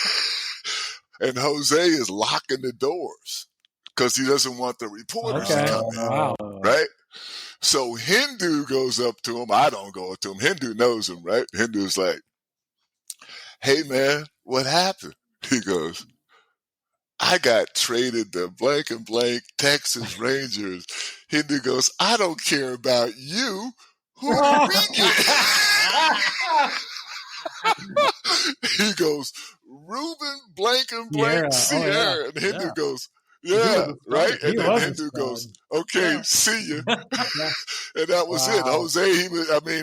and Jose is locking the doors because he doesn't want the reporters to come in, right? So Hindu goes up to him. I don't go up to him. Hindu knows him, right? Hindu's like, hey, man, what happened? He goes, I got traded to blank and blank Texas Rangers. Hindu goes, I don't care about you. Who did we get? He goes, Ruben blank and blank Sierra. And Hindu goes, yeah, right? And then Hindu goes, okay, see you. And that was it. Jose,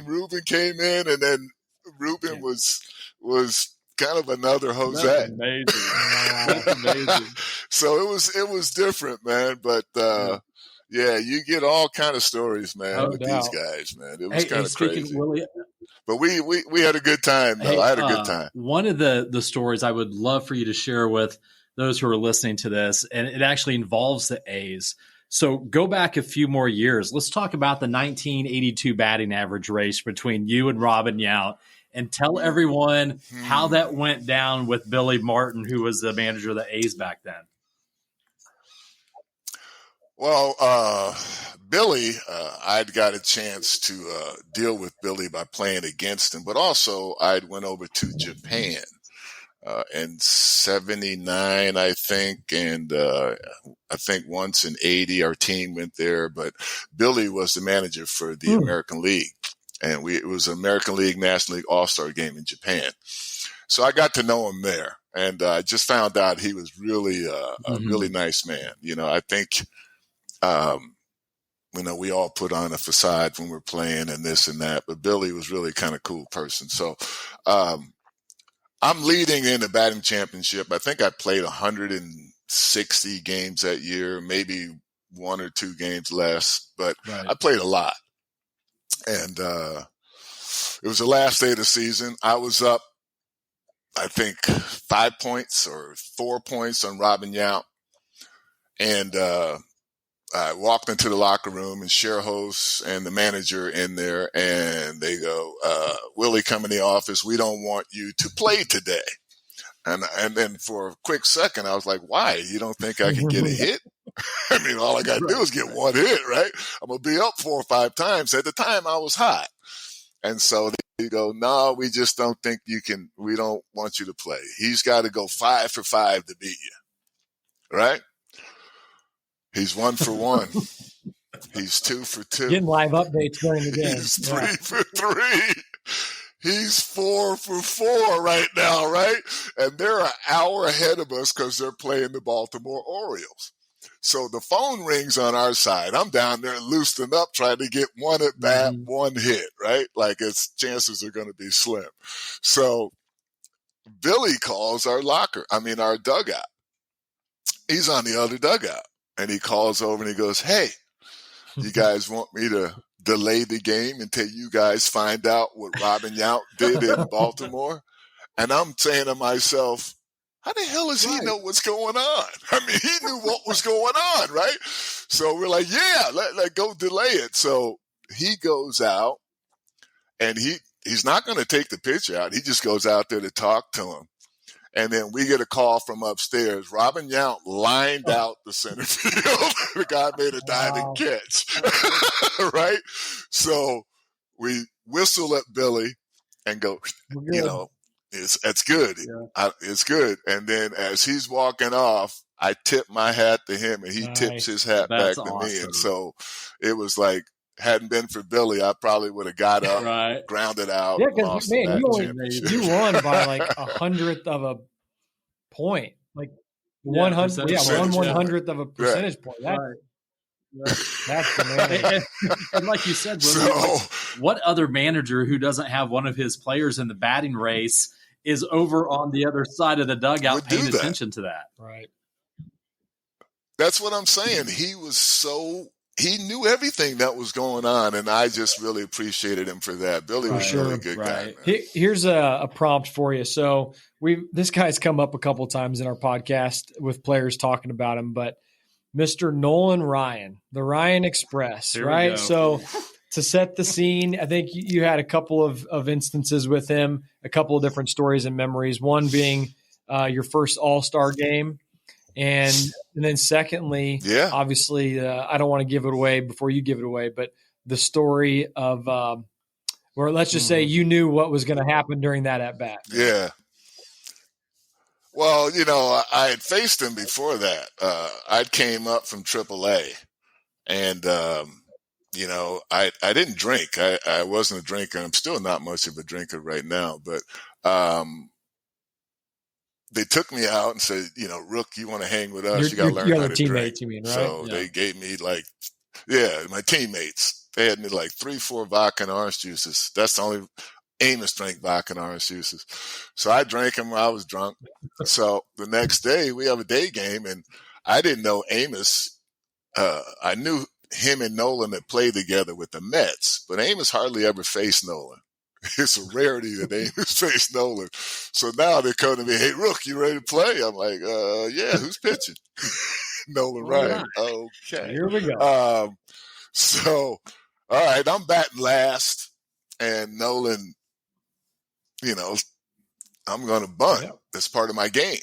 Ruben came in, and then Ruben was kind of another Jose. That's amazing. That's amazing. So it was different, man. But you get all kind of stories, man, with these guys, man. It was kind of crazy. Willie, but we had a good time. Though. I had a good time. One of the stories I would love for you to share with those who are listening to this, and it actually involves the A's. So go back a few more years. Let's talk about the 1982 batting average race between you and Robin Yount, and tell everyone how that went down with Billy Martin, who was the manager of the A's back then. Well, Billy, I'd got a chance to deal with Billy by playing against him, but also I'd went over to Japan in 79, I think, and I think once in 80 our team went there, but Billy was the manager for the American League. And it was an American League, National League All-Star game in Japan. So I got to know him there. And I just found out he was really a really nice man. I think, we all put on a facade when we're playing and this and that. But Billy was really kind of cool person. So I'm leading in the batting championship. I think I played 160 games that year, maybe 1 or 2 games less. But I played a lot. And it was the last day of the season. I was up, I think, 5 points or 4 points on Robin Yount. And I walked into the locker room, and Sherhost and the manager in there, and they go, Willie, come in the office. We don't want you to play today. And then for a quick second, I was like, why? You don't think I can get a hit? All I got to do is get one hit, right? I'm going to be up 4 or 5 times. At the time, I was hot. And so they go, no, we just don't think you can. We don't want you to play. He's got to go 5 for 5 to beat you, right? He's 1 for 1. He's 2 for 2. Getting live updates during the game. He's 3 for 3. He's 4 for 4 right now, right? And they're an hour ahead of us because they're playing the Baltimore Orioles. So the phone rings on our side. I'm down there loosening up, trying to get one at bat, one hit, right? Like its chances are going to be slim. So Billy calls our dugout. He's on the other dugout, and he calls over and he goes, "Hey, you guys want me to delay the game until you guys find out what Robin Yount did in Baltimore?" And I'm saying to myself, how the hell does he know what's going on? I mean, he knew what was going on, right? So we're like, yeah, let go delay it. So he goes out, and he's not going to take the pitch out. He just goes out there to talk to him. And then we get a call from upstairs. Robin Yount lined out the center field. The guy made a diving catch, right? So we whistle at Billy and go, it's good. Yeah. It's good. And then as he's walking off, I tip my hat to him, and he tips his hat back to me. And so it was like, hadn't been for Billy, I probably would have got up, grounded out. Yeah, because you won by like 100th of a point, like 100. Yeah, 1/100th of a percentage point. That's the man. And like you said, Willie, what other manager who doesn't have one of his players in the batting race is over on the other side of the dugout paying attention to that? Right. That's what I'm saying. He knew everything that was going on, and I just really appreciated him for that. Billy was a really good guy. Man. Here's a prompt for you. So this guy's come up a couple of times in our podcast with players talking about him, but Mr. Nolan Ryan, the Ryan Express, right? So to set the scene, I think you had a couple of instances with him, a couple of different stories and memories, one being your first All-Star game. And then secondly, obviously, I don't want to give it away before you give it away, but the story of where let's just say you knew what was going to happen during that at bat. Yeah. Well, I had faced him before that. I came up from AAA, and I didn't drink. I wasn't a drinker. I'm still not much of a drinker right now, but they took me out and said, Rook, you want to hang with us? You got to learn how to drink. You mean, right? So they gave me my teammates. They had me 3-4 vodka and orange juices. That's the only Amos drank vodka and orange juices. So I drank them while I was drunk. So the next day we have a day game, and I didn't know Amos. I knew him and Nolan had played together with the Mets, but Amos hardly ever faced Nolan. It's a rarity that Amos faced Nolan. So now they come to me, "Hey, Rook, you ready to play?" I'm like, yeah, who's pitching? Nolan Ryan. Okay. Here we go. So, all right, I'm batting last, and Nolan, I'm going to bunt. That's part of my game.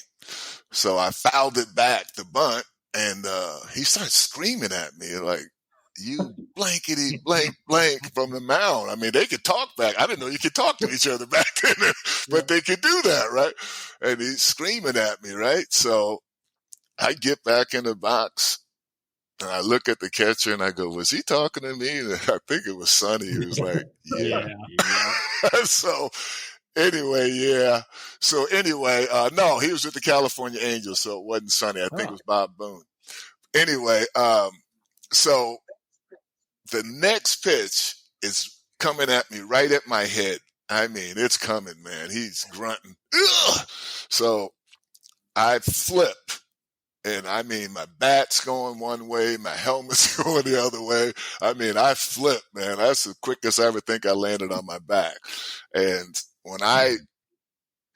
So I fouled it back to bunt, and he starts screaming at me like, "You blankety blank blank" from the mound. I mean, they could talk back. I didn't know you could talk to each other back then, but they could do that, right? And he's screaming at me, right? So I get back in the box, and I look at the catcher, and I go, "Was he talking to me?" And I think it was Sonny. He was like, "Yeah." So anyway, no, he was with the California Angels, so it wasn't Sonny. I think it was Bob Boone. Anyway, so the next pitch is coming at me right at my head. I mean, it's coming, man. He's grunting. Ugh! So I flip, and I mean, my bat's going one way, my helmet's going the other way. I mean, I flip, man. That's the quickest I ever think I landed on my back. And when I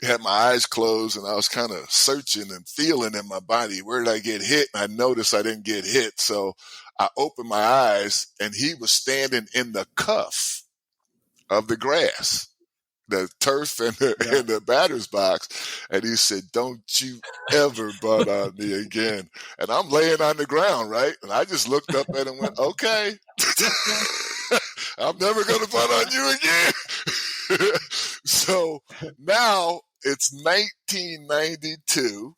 had my eyes closed and I was kind of searching and feeling in my body, where did I get hit? And I noticed I didn't get hit. So I opened my eyes, and he was standing in the cuff of the grass, the turf and the batter's box. And he said, "Don't you ever butt on me again." And I'm laying on the ground, right? And I just looked up at him and went, "Okay, I'm never going to butt on you again." So now it's 1992.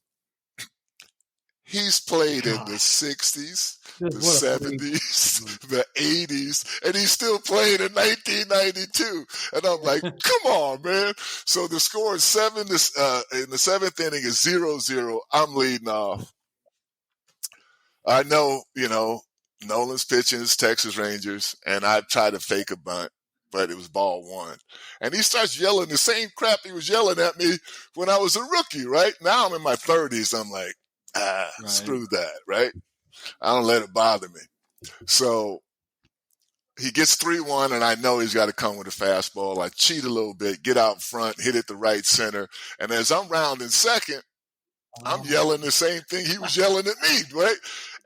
He's played in the 60s, the 70s, the 80s, and he's still playing in 1992. And I'm like, come on, man. So the score is 7 in the seventh inning is 0-0. I'm leading off. I know, Nolan's pitching his Texas Rangers, and I try to fake a bunt, but it was ball one. And he starts yelling the same crap he was yelling at me when I was a rookie, right? Now I'm in my 30s. I'm like, screw that, right? I don't let it bother me. So he gets 3-1, and I know he's got to come with a fastball. I cheat a little bit, get out front, hit it the right center. And as I'm rounding second, I'm yelling the same thing he was yelling at me, right?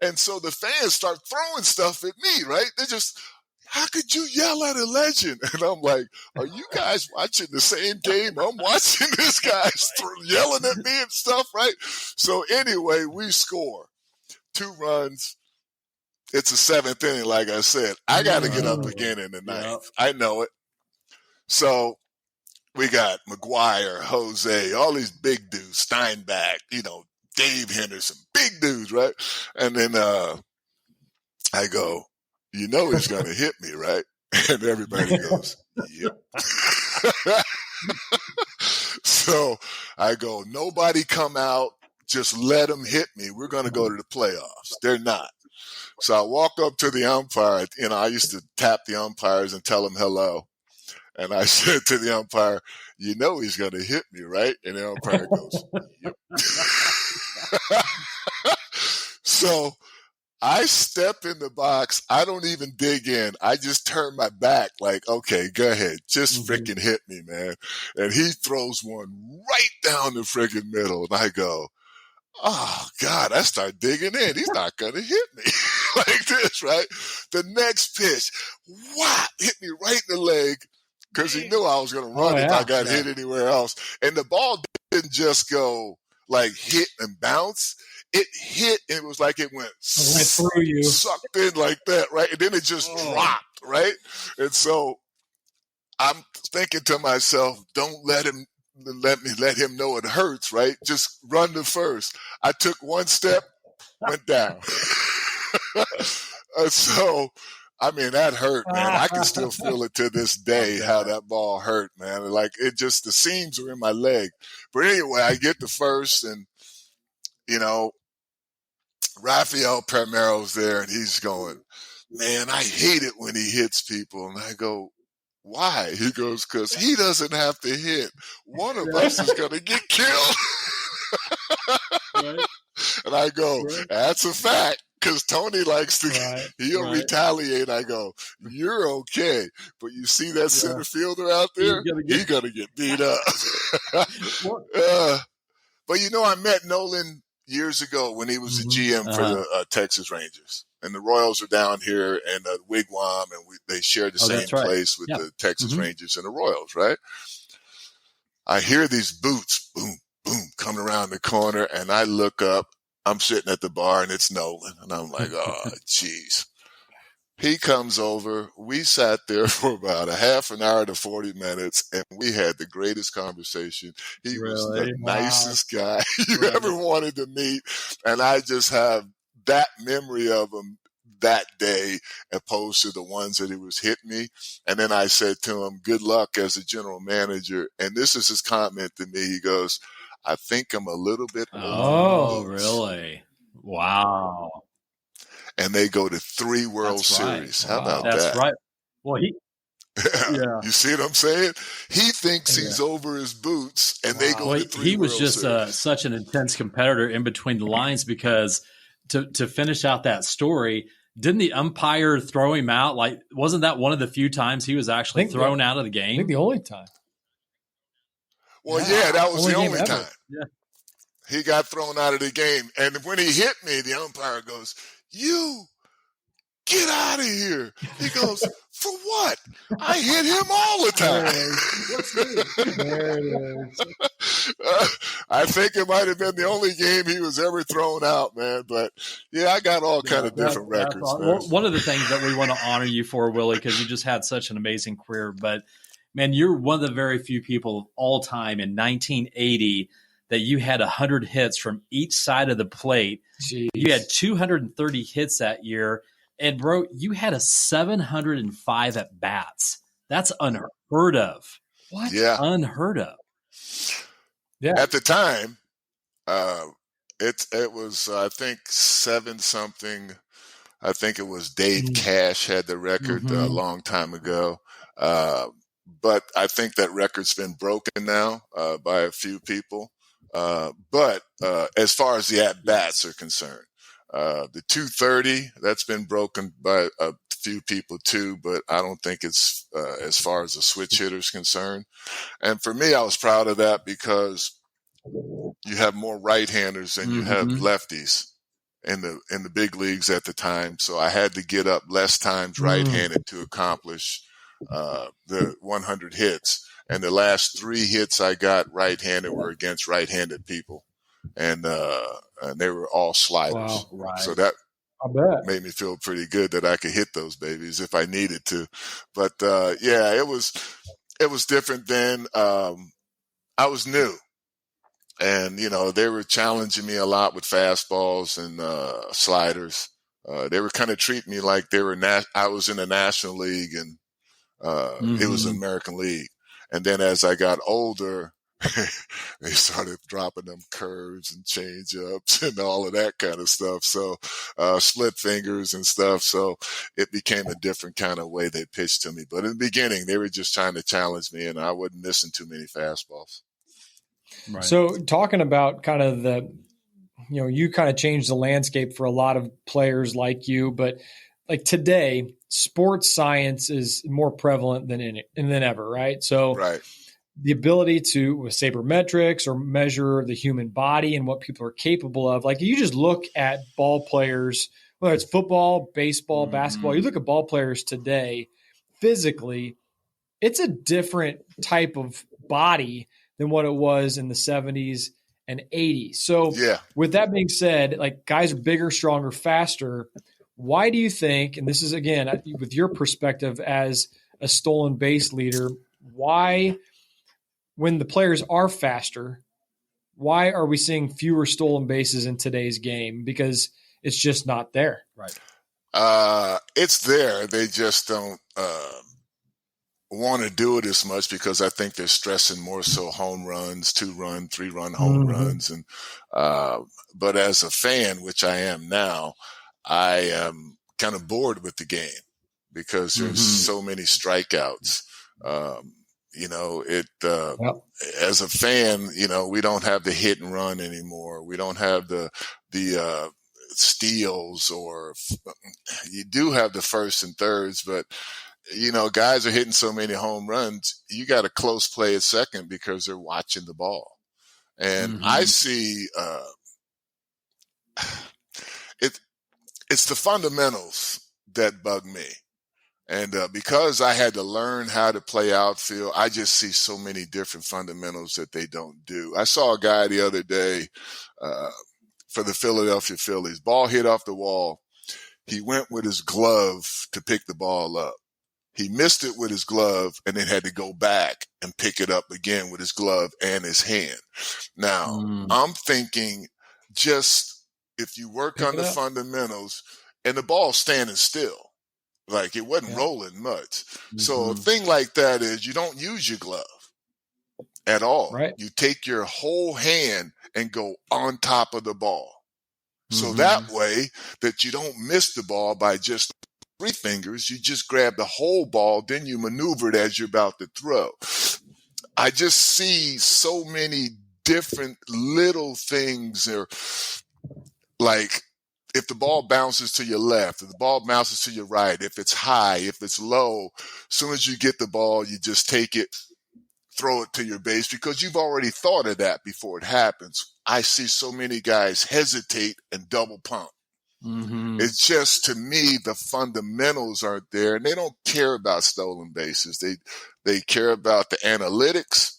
And so the fans start throwing stuff at me, right? They're just, how could you yell at a legend? And I'm like, are you guys watching the same game I'm watching? This guy's yelling at me and stuff, right? So anyway, we score 2 runs. It's the 7th inning, like I said. I got to get up again in the 9th. I know it. So we got McGuire, Jose, all these big dudes, Steinbach, Dave Henderson, big dudes, right? And then I go, he's going to hit me, right? And everybody goes, yep. So I go, nobody come out. Just let them hit me. We're going to go to the playoffs. They're not. So I walk up to the umpire. I used to tap the umpires and tell them hello. And I said to the umpire, he's going to hit me, right? And the umpire goes, yep. So I step in the box. I don't even dig in. I just turn my back like, okay, go ahead. Just freaking hit me, man. And he throws one right down the freaking middle. And I go, oh, God, I start digging in. He's not going to hit me like this, right? The next pitch, hit me right in the leg because he knew I was going to run if I got hit anywhere else. And the ball didn't just go like hit and bounce. It hit, and it was like it went through you, sucked in like that, right? And then it just dropped, right? And so I'm thinking to myself, don't let him know it hurts, right? Just run to first. I took one step, went down. So, that hurt, man. I can still feel it to this day, how that ball hurt, man. Like, the seams were in my leg. But anyway, I get to first, and, Rafael Primero's there, and he's going, man, I hate it when he hits people. And I go, why? He goes, because he doesn't have to hit. One of us is going to get killed. Right. And I go, that's a fact, because Tony likes to, he'll retaliate. I go, you're okay. But you see that center fielder out there? He's going to get beat up. But, I met Nolan years ago when he was the GM for the Texas Rangers. And the Royals are down here in the Wigwam, and they share the same place with the Texas Rangers and the Royals, right? I hear these boots, boom, boom, coming around the corner, and I look up. I'm sitting at the bar, and it's Nolan. And I'm like, oh, jeez. He comes over. We sat there for about a half an hour to 40 minutes, and we had the greatest conversation. He was the nicest guy you ever wanted to meet. And I just have that memory of him that day opposed to the ones that he was hitting me. And then I said to him, good luck as a general manager. And this is his comment to me. He goes, I think I'm a little bit old. Oh, really? Wow. And they go to 3 World Series. How about that? That's right. Well, you see what I'm saying? He thinks he's over his boots, and they go to 3 World Series. He was just such an intense competitor in between the lines, because to finish out that story, didn't the umpire throw him out? Like, wasn't that one of the few times he was actually thrown out of the game? I think the only time. Well, that was the only time. Yeah. He got thrown out of the game. And when he hit me, the umpire goes, you get out of here. He goes, for what? I hit him all the time. There it is. I think it might have been the only game he was ever thrown out, man. But, I got all kind of different records, man. One of the things that we want to honor you for, Willie, because you just had such an amazing career. But, man, you're one of the very few people of all time in 1980 that you had 100 hits from each side of the plate. Jeez. You had 230 hits that year. And, bro, you had a 705 at bats. That's unheard of. What? Yeah. Unheard of. Yeah. At the time, it was, I think, 7-something. I think it was Dave Cash had the record a long time ago. But I think that record's been broken now by a few people. But as far as the at-bats are concerned, the 230, that's been broken by a few people too, but I don't think it's as far as the switch hitter's concerned. And for me, I was proud of that because you have more right-handers than you have lefties in the big leagues at the time. So I had to get up less times right-handed to accomplish the 100 hits. And the last 3 hits I got right-handed were against right-handed people. And they were all sliders. Wow, right. So that I bet made me feel pretty good that I could hit those babies if I needed to. But yeah, it was different then. I was new. And, they were challenging me a lot with fastballs and sliders. They were kind of treating me like I was in the National League and it was an American League. And then as I got older, they started dropping them curves and change ups and all of that kind of stuff. So, split fingers and stuff. So it became a different kind of way they pitched to me. But in the beginning, they were just trying to challenge me and I wasn't missing too many fastballs. Right. So talking about kind of you kind of changed the landscape for a lot of players like you, but like today, sports science is more prevalent than ever, right? So right. The ability to, with sabermetrics or measure the human body and what people are capable of, like you just look at ball players, whether it's football, baseball, basketball, you look at ball players today, physically, it's a different type of body than what it was in the 70s and 80s. So with that being said, like guys are bigger, stronger, faster. Why do you think, and this is again, with your perspective as a stolen base leader, why, when the players are faster, why are we seeing fewer stolen bases in today's game? Because it's just not there. Right. It's there. They just don't want to do it as much because I think they're stressing more so home runs, 2-run, 3-run home runs. And but as a fan, which I am now, I am kind of bored with the game because there's so many strikeouts. As a fan, we don't have the hit and run anymore. We don't have the steals, or you do have the first and thirds, but guys are hitting so many home runs. You got a close play at second because they're watching the ball. And I see, it's the fundamentals that bug me. And because I had to learn how to play outfield, I just see so many different fundamentals that they don't do. I saw a guy the other day for the Philadelphia Phillies. Ball hit off the wall. He went with his glove to pick the ball up. He missed it with his glove and then had to go back and pick it up again with his glove and his hand. Now, I'm thinking just if you work on the fundamentals and the ball's standing still. Like it wasn't rolling much. So a thing like that is you don't use your glove at all. Right. You take your whole hand and go on top of the ball. So that way that you don't miss the ball by just 3 fingers, you just grab the whole ball, then you maneuver it as you're about to throw. I just see so many different little things there, like if the ball bounces to your left, if the ball bounces to your right, if it's high, if it's low, as soon as you get the ball, you just take it, throw it to your base because you've already thought of that before it happens. I see so many guys hesitate and double pump. It's just, to me, the fundamentals aren't there, and they don't care about stolen bases. They care about the analytics,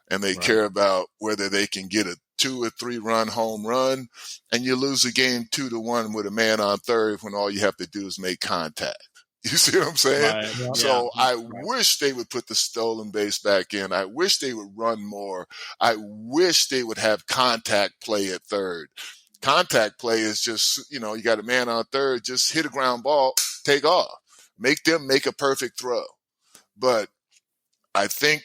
and they care about whether they can get a 2 or 3 run home run, and you lose a game 2-1 with a man on third when all you have to do is make contact. You see what I'm saying? Right. So I wish they would put the stolen base back in. I wish they would run more. I wish they would have contact play at third. Contact play is just, you got a man on third, just hit a ground ball, take off. Make them make a perfect throw. But I think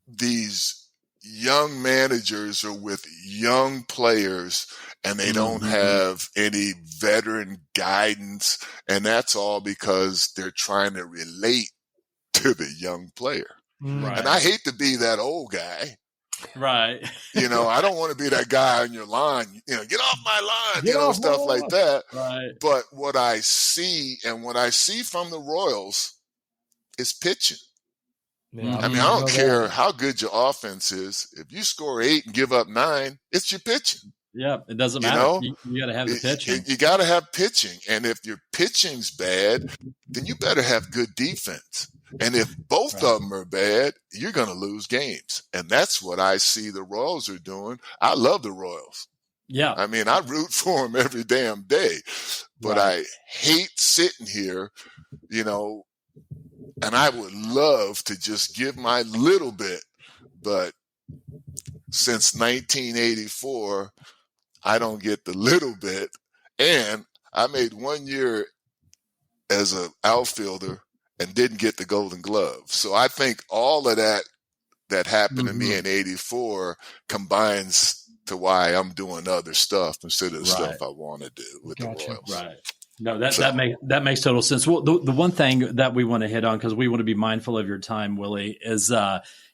these young managers are with young players and they don't have any veteran guidance. And that's all because they're trying to relate to the young player. Right. And I hate to be that old guy. Right. I don't want to be that guy on your line, get off my line, stuff like that. Right. But what I see from the Royals is pitching. Yeah. I mean, I don't care how good your offense is. If you score 8 and give up 9, it's your pitching. Yeah, it doesn't matter. You got to have the pitching. You got to have pitching. And if your pitching's bad, then you better have good defense. And if both of them are bad, you're going to lose games. And that's what I see the Royals are doing. I love the Royals. Yeah. I mean, I root for them every damn day. But I hate sitting here, and I would love to just give my little bit. But since 1984, I don't get the little bit. And I made 1 year as an outfielder and didn't get the Golden Glove. So I think all of that happened to me in 84 combines to why I'm doing other stuff instead of the stuff I want to do with the Royals. Right. No, that makes total sense. Well, the one thing that we want to hit on, because we want to be mindful of your time, Willie, is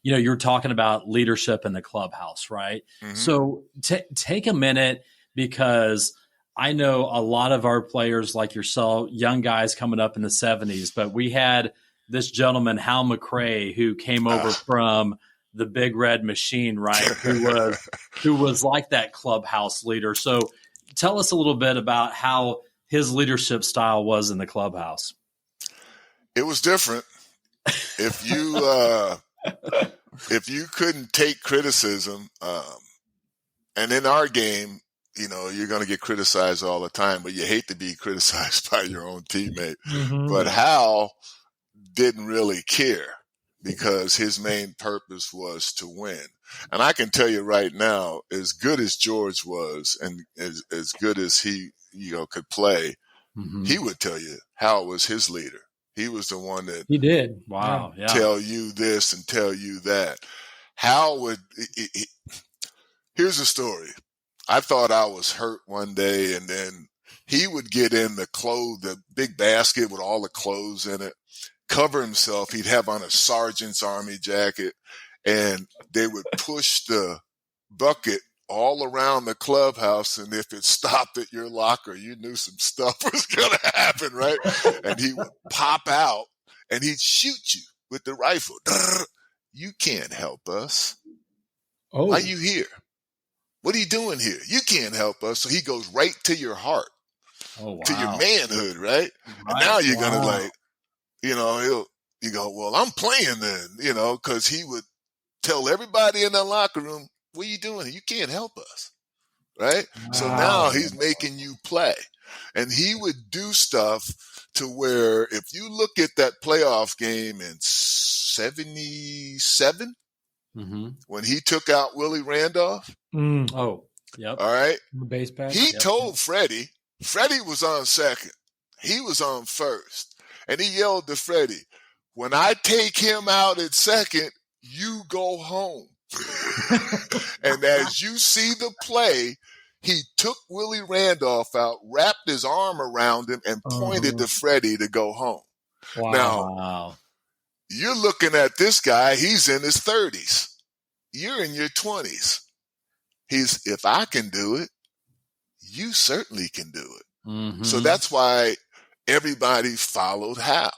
you're talking about leadership in the clubhouse, right? Mm-hmm. So take a minute, because I know a lot of our players like yourself, young guys coming up in the 70s, but we had this gentleman, Hal McRae, who came over from the Big Red Machine, right? who was like that clubhouse leader. So tell us a little bit about how his leadership style was in the clubhouse. It was different. If you couldn't take criticism, and in our game, you're going to get criticized all the time, but you hate to be criticized by your own teammate. Mm-hmm. But Hal didn't really care, because his main purpose was to win. And I can tell you right now, as good as George was and as good as he could play, he would tell you Hal was his leader. He was the one that he did. Wow. Yeah. Tell you this and tell you that. Hal would here's the story. I thought I was hurt one day, and then he would get in the big basket with all the clothes in it, cover himself. He'd have on a sergeant's army jacket, and they would push the bucket all around the clubhouse. And if it stopped at your locker, you knew some stuff was going to happen, right? And he would pop out and he'd shoot you with the rifle. You can't help us. Oh. Why are you here? What are you doing here? You can't help us. So he goes right to your heart, to your manhood, right? And now you're going to you go, well, I'm playing then, because he would tell everybody in the locker room, what are you doing? You can't help us, right? Wow. So now he's making you play. And he would do stuff to where, if you look at that playoff game in 77, when he took out Willie Randolph. Oh, yep. All right. Base pass. He told Freddie was on second. He was on first. And he yelled to Freddie, when I take him out at second, you go home. And as you see the play, he took Willie Randolph out, wrapped his arm around him, and pointed to Freddie to go home. Wow. Now, you're looking at this guy, he's in his 30s. You're in your 20s. If I can do it, you certainly can do it. Mm-hmm. So that's why everybody followed Hal.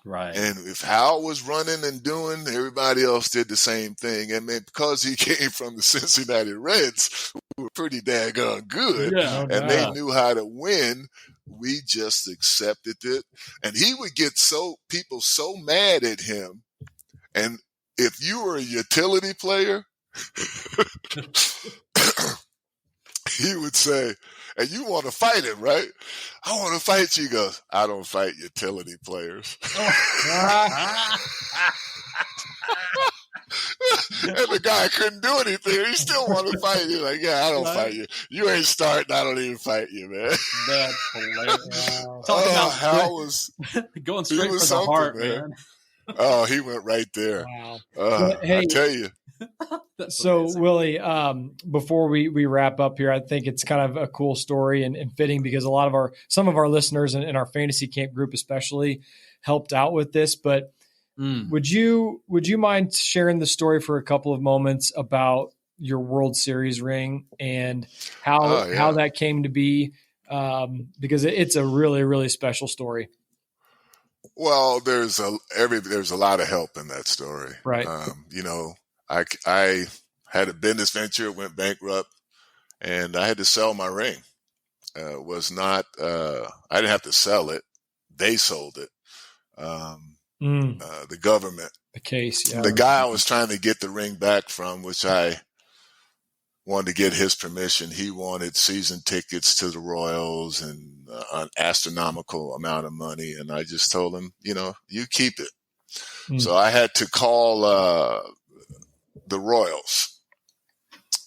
Right. And if Hal was running and doing, everybody else did the same thing. And then because he came from the Cincinnati Reds, who were pretty daggone good, and they knew how to win, we just accepted it. And he would get people so mad at him. And if you were a utility player, he would say, and you want to fight him, right? I want to fight you. He goes, I don't fight utility players. And the guy couldn't do anything. He still wanted to fight you. Like, I don't fight you. You ain't starting. I don't even fight you, man. That's hilarious. Talking about Hal was going straight for the heart, man. Oh, he went right there. Wow. I tell you. So, amazing. Willie, before we wrap up here, I think it's kind of a cool story and fitting, because some of our listeners in our fantasy camp group especially helped out with this. But Would you mind sharing the story for a couple of moments about your World Series ring and how that came to be? Because it's a really, really special story. Well, there's a lot of help in that story. Right. I had a business venture, went bankrupt, and I had to sell my ring. I didn't have to sell it. They sold it. The government. The case, yeah. The guy I was trying to get the ring back from, which I wanted to get his permission. He wanted season tickets to the Royals and an astronomical amount of money. And I just told him, you keep it. So I had to call the Royals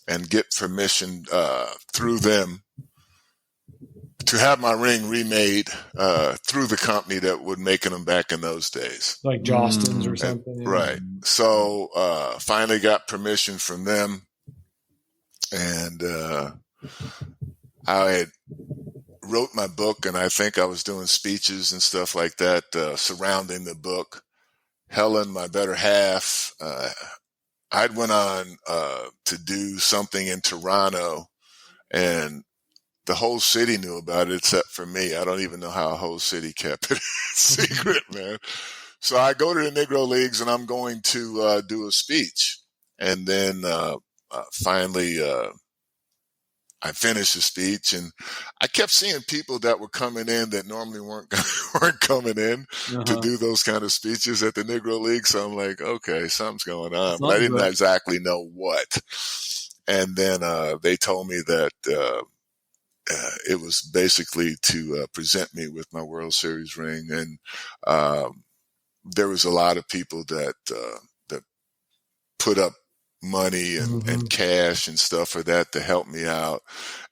and get permission through them to have my ring remade through the company that would making them back in those days. Like Jostens or something. Right. So finally got permission from them. And I had wrote my book, and I think I was doing speeches and stuff like that surrounding the book. Helen, my better half, I'd went on to do something in Toronto, and the whole city knew about it except for me. I don't even know how a whole city kept it secret, man. So I go to the Negro Leagues, and I'm going to do a speech. And then finally, I finished the speech, and I kept seeing people that were coming in that normally weren't coming in to do those kind of speeches at the Negro League. So I'm like, okay, something's going on, but I didn't exactly know what. And then they told me that it was basically to present me with my World Series ring, and there was a lot of people that put up money and cash and stuff for that to help me out,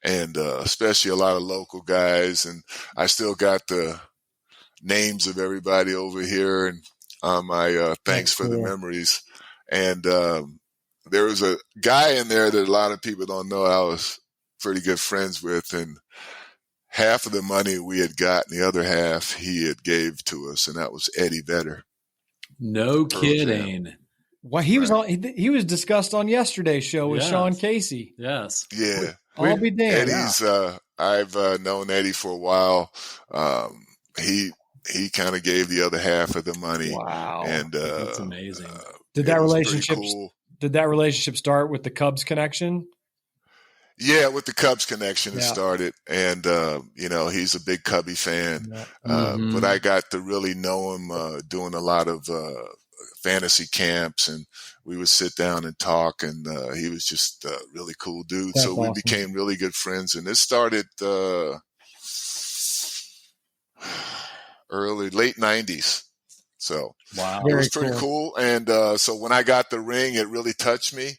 and especially a lot of local guys. And I still got the names of everybody over here, and my thanks for the memories. And there was a guy in there that a lot of people don't know I was pretty good friends with, and half of the money we had got, and the other half he had gave to us, and that was Eddie Vedder. No kidding. Well, he was on. He was discussed on yesterday's show with Sean Casey. Yes. Yeah. I'll be damned. Eddie's. I've known Eddie for a while. He kind of gave the other half of the money. Wow. And that's amazing. Did that relationship start with the Cubs connection? Yeah, with the Cubs connection it started, and he's a big Cubby fan. But I got to really know him doing a lot of fantasy camps, and we would sit down and talk, and he was just a really cool dude. That's awesome. We became really good friends, and it started late 90s. So it was pretty cool. And so when I got the ring, it really touched me.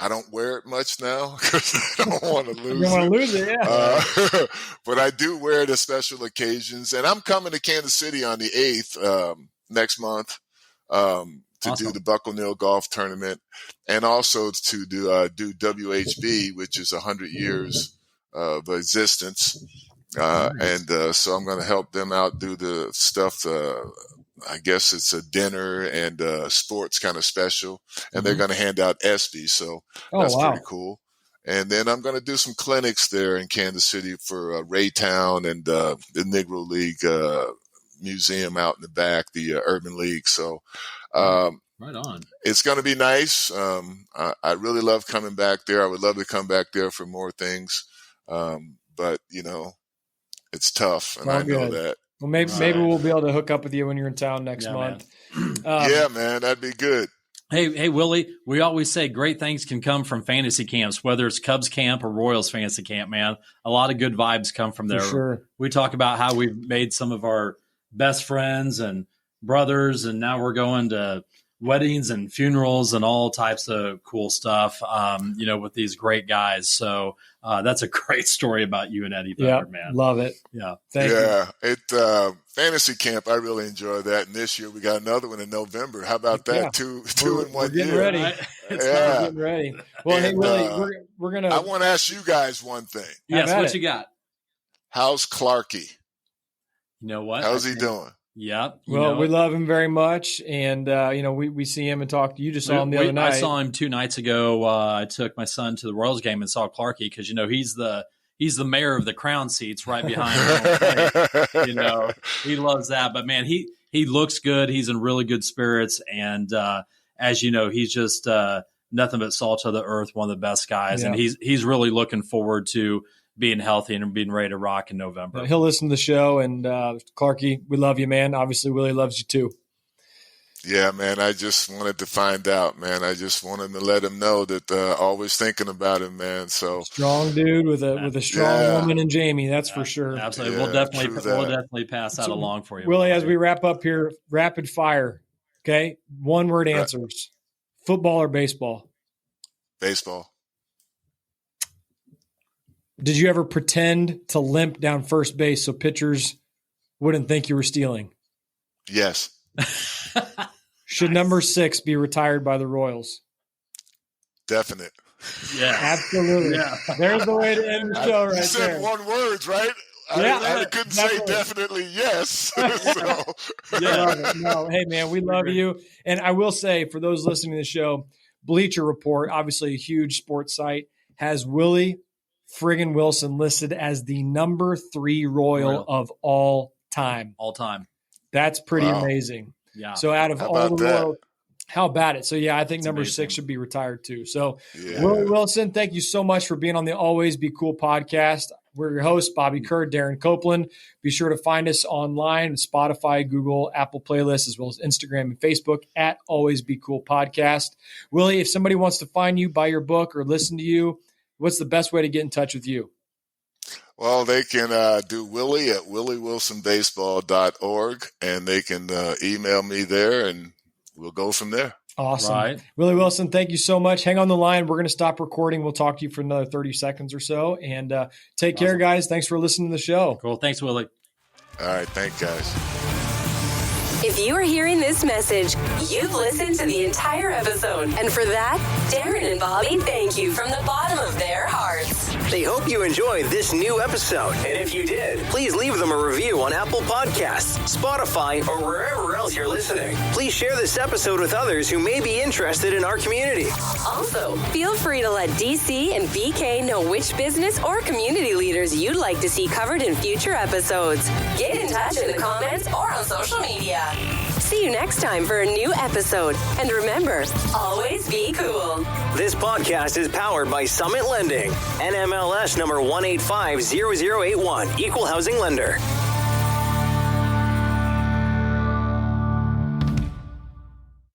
I don't wear it much now because I don't want to lose it. You don't want to lose it, yeah. But I do wear it at special occasions. And I'm coming to Kansas City on the 8th next month to do the Buckle-Neal Golf Tournament, and also to do WHB, which is 100 years of existence. Nice. And so I'm going to help them out, do the stuff. I guess it's a dinner and sports kind of special, and they're going to hand out ESPYs. So that's pretty cool. And then I'm going to do some clinics there in Kansas City for Raytown and the Negro League museum out in the back, the Urban League. So right on. It's going to be nice. I really love coming back there. I would love to come back there for more things. But, it's tough, and I know that. Well, maybe we'll be able to hook up with you when you're in town next month. Yeah, man, that'd be good. Hey, Willie, we always say great things can come from fantasy camps, whether it's Cubs camp or Royals fantasy camp, man. A lot of good vibes come from there. For sure. We talk about how we've made some of our best friends and brothers, and now we're going to weddings and funerals and all types of cool stuff, with these great guys. So that's a great story about you and Eddie Vedder, man. Love it. Yeah. Thank you. It fantasy camp, I really enjoy that. And this year we got another one in November. How about that? Yeah. Two in 1 getting year. Ready. Getting ready. Well, hey, Willie, we're gonna. I want to ask you guys one thing. Yes, what you got? How's Clarky? You know what? How's he doing? Yeah. Well, we love him very much. And, we see him and talk. You just saw him the other night. I saw him 2 nights ago. I took my son to the Royals game and saw Clarkie because, he's the mayor of the crown seats right behind him. He loves that. But, man, he looks good. He's in really good spirits. And, as you know, he's just nothing but salt of the earth, one of the best guys. Yeah. And he's really looking forward to being healthy and being ready to rock in November. He'll listen to the show. And Clarkie, we love you, man. Obviously, Willie loves you too. Yeah, man. I just wanted to find out, man. I just wanted to let him know that always thinking about him, man. So strong dude with a strong woman in Jamie. That's for sure. Absolutely. We'll definitely pass that along for you, Willie. As we wrap up here, rapid fire. Okay, 1-word answers: football or baseball? Baseball. Did you ever pretend to limp down first base so pitchers wouldn't think you were stealing? Yes. Should number 6 be retired by the Royals? Definite. Yeah. Absolutely. Yeah. There's the way to end the show right there. You said 1 word, right? I couldn't say definitely yes. No, hey, man, we love you. And I will say, for those listening to the show, Bleacher Report, obviously a huge sports site, has Willie friggin' Wilson listed as the number 3 Royal of all time. All time. That's pretty amazing. Yeah. So out of all the Royals, how about it? So, yeah, I think number 6 should be retired too. So, Willie Wilson, thank you so much for being on the Always Be Cool podcast. We're your hosts, Bobby Kerr, Darren Copeland. Be sure to find us online, Spotify, Google, Apple playlists, as well as Instagram and Facebook at Always Be Cool Podcast. Willie, if somebody wants to find you, buy your book, or listen to you, what's the best way to get in touch with you? Well, they can do Willie at williewilsonbaseball.org, and they can email me there, and we'll go from there. Awesome. Right. Willie Wilson, thank you so much. Hang on the line. We're going to stop recording. We'll talk to you for another 30 seconds or so. And take care, guys. Thanks for listening to the show. Cool. Thanks, Willie. All right. Thanks, guys. If you are hearing this message, you've listened to the entire episode. And for that, Darren and Bobby thank you from the bottom of their hearts. They hope you enjoyed this new episode. And if you did, please leave them a review on Apple Podcasts, Spotify, or wherever else you're listening. Please share this episode with others who may be interested in our community. Also, feel free to let DC and BK know which business or community leaders you'd like to see covered in future episodes. Get in touch in the comments or on social media. See you next time for a new episode. And remember, always be cool. This podcast is powered by Summit Lending, NMLS number 1850081, Equal Housing Lender.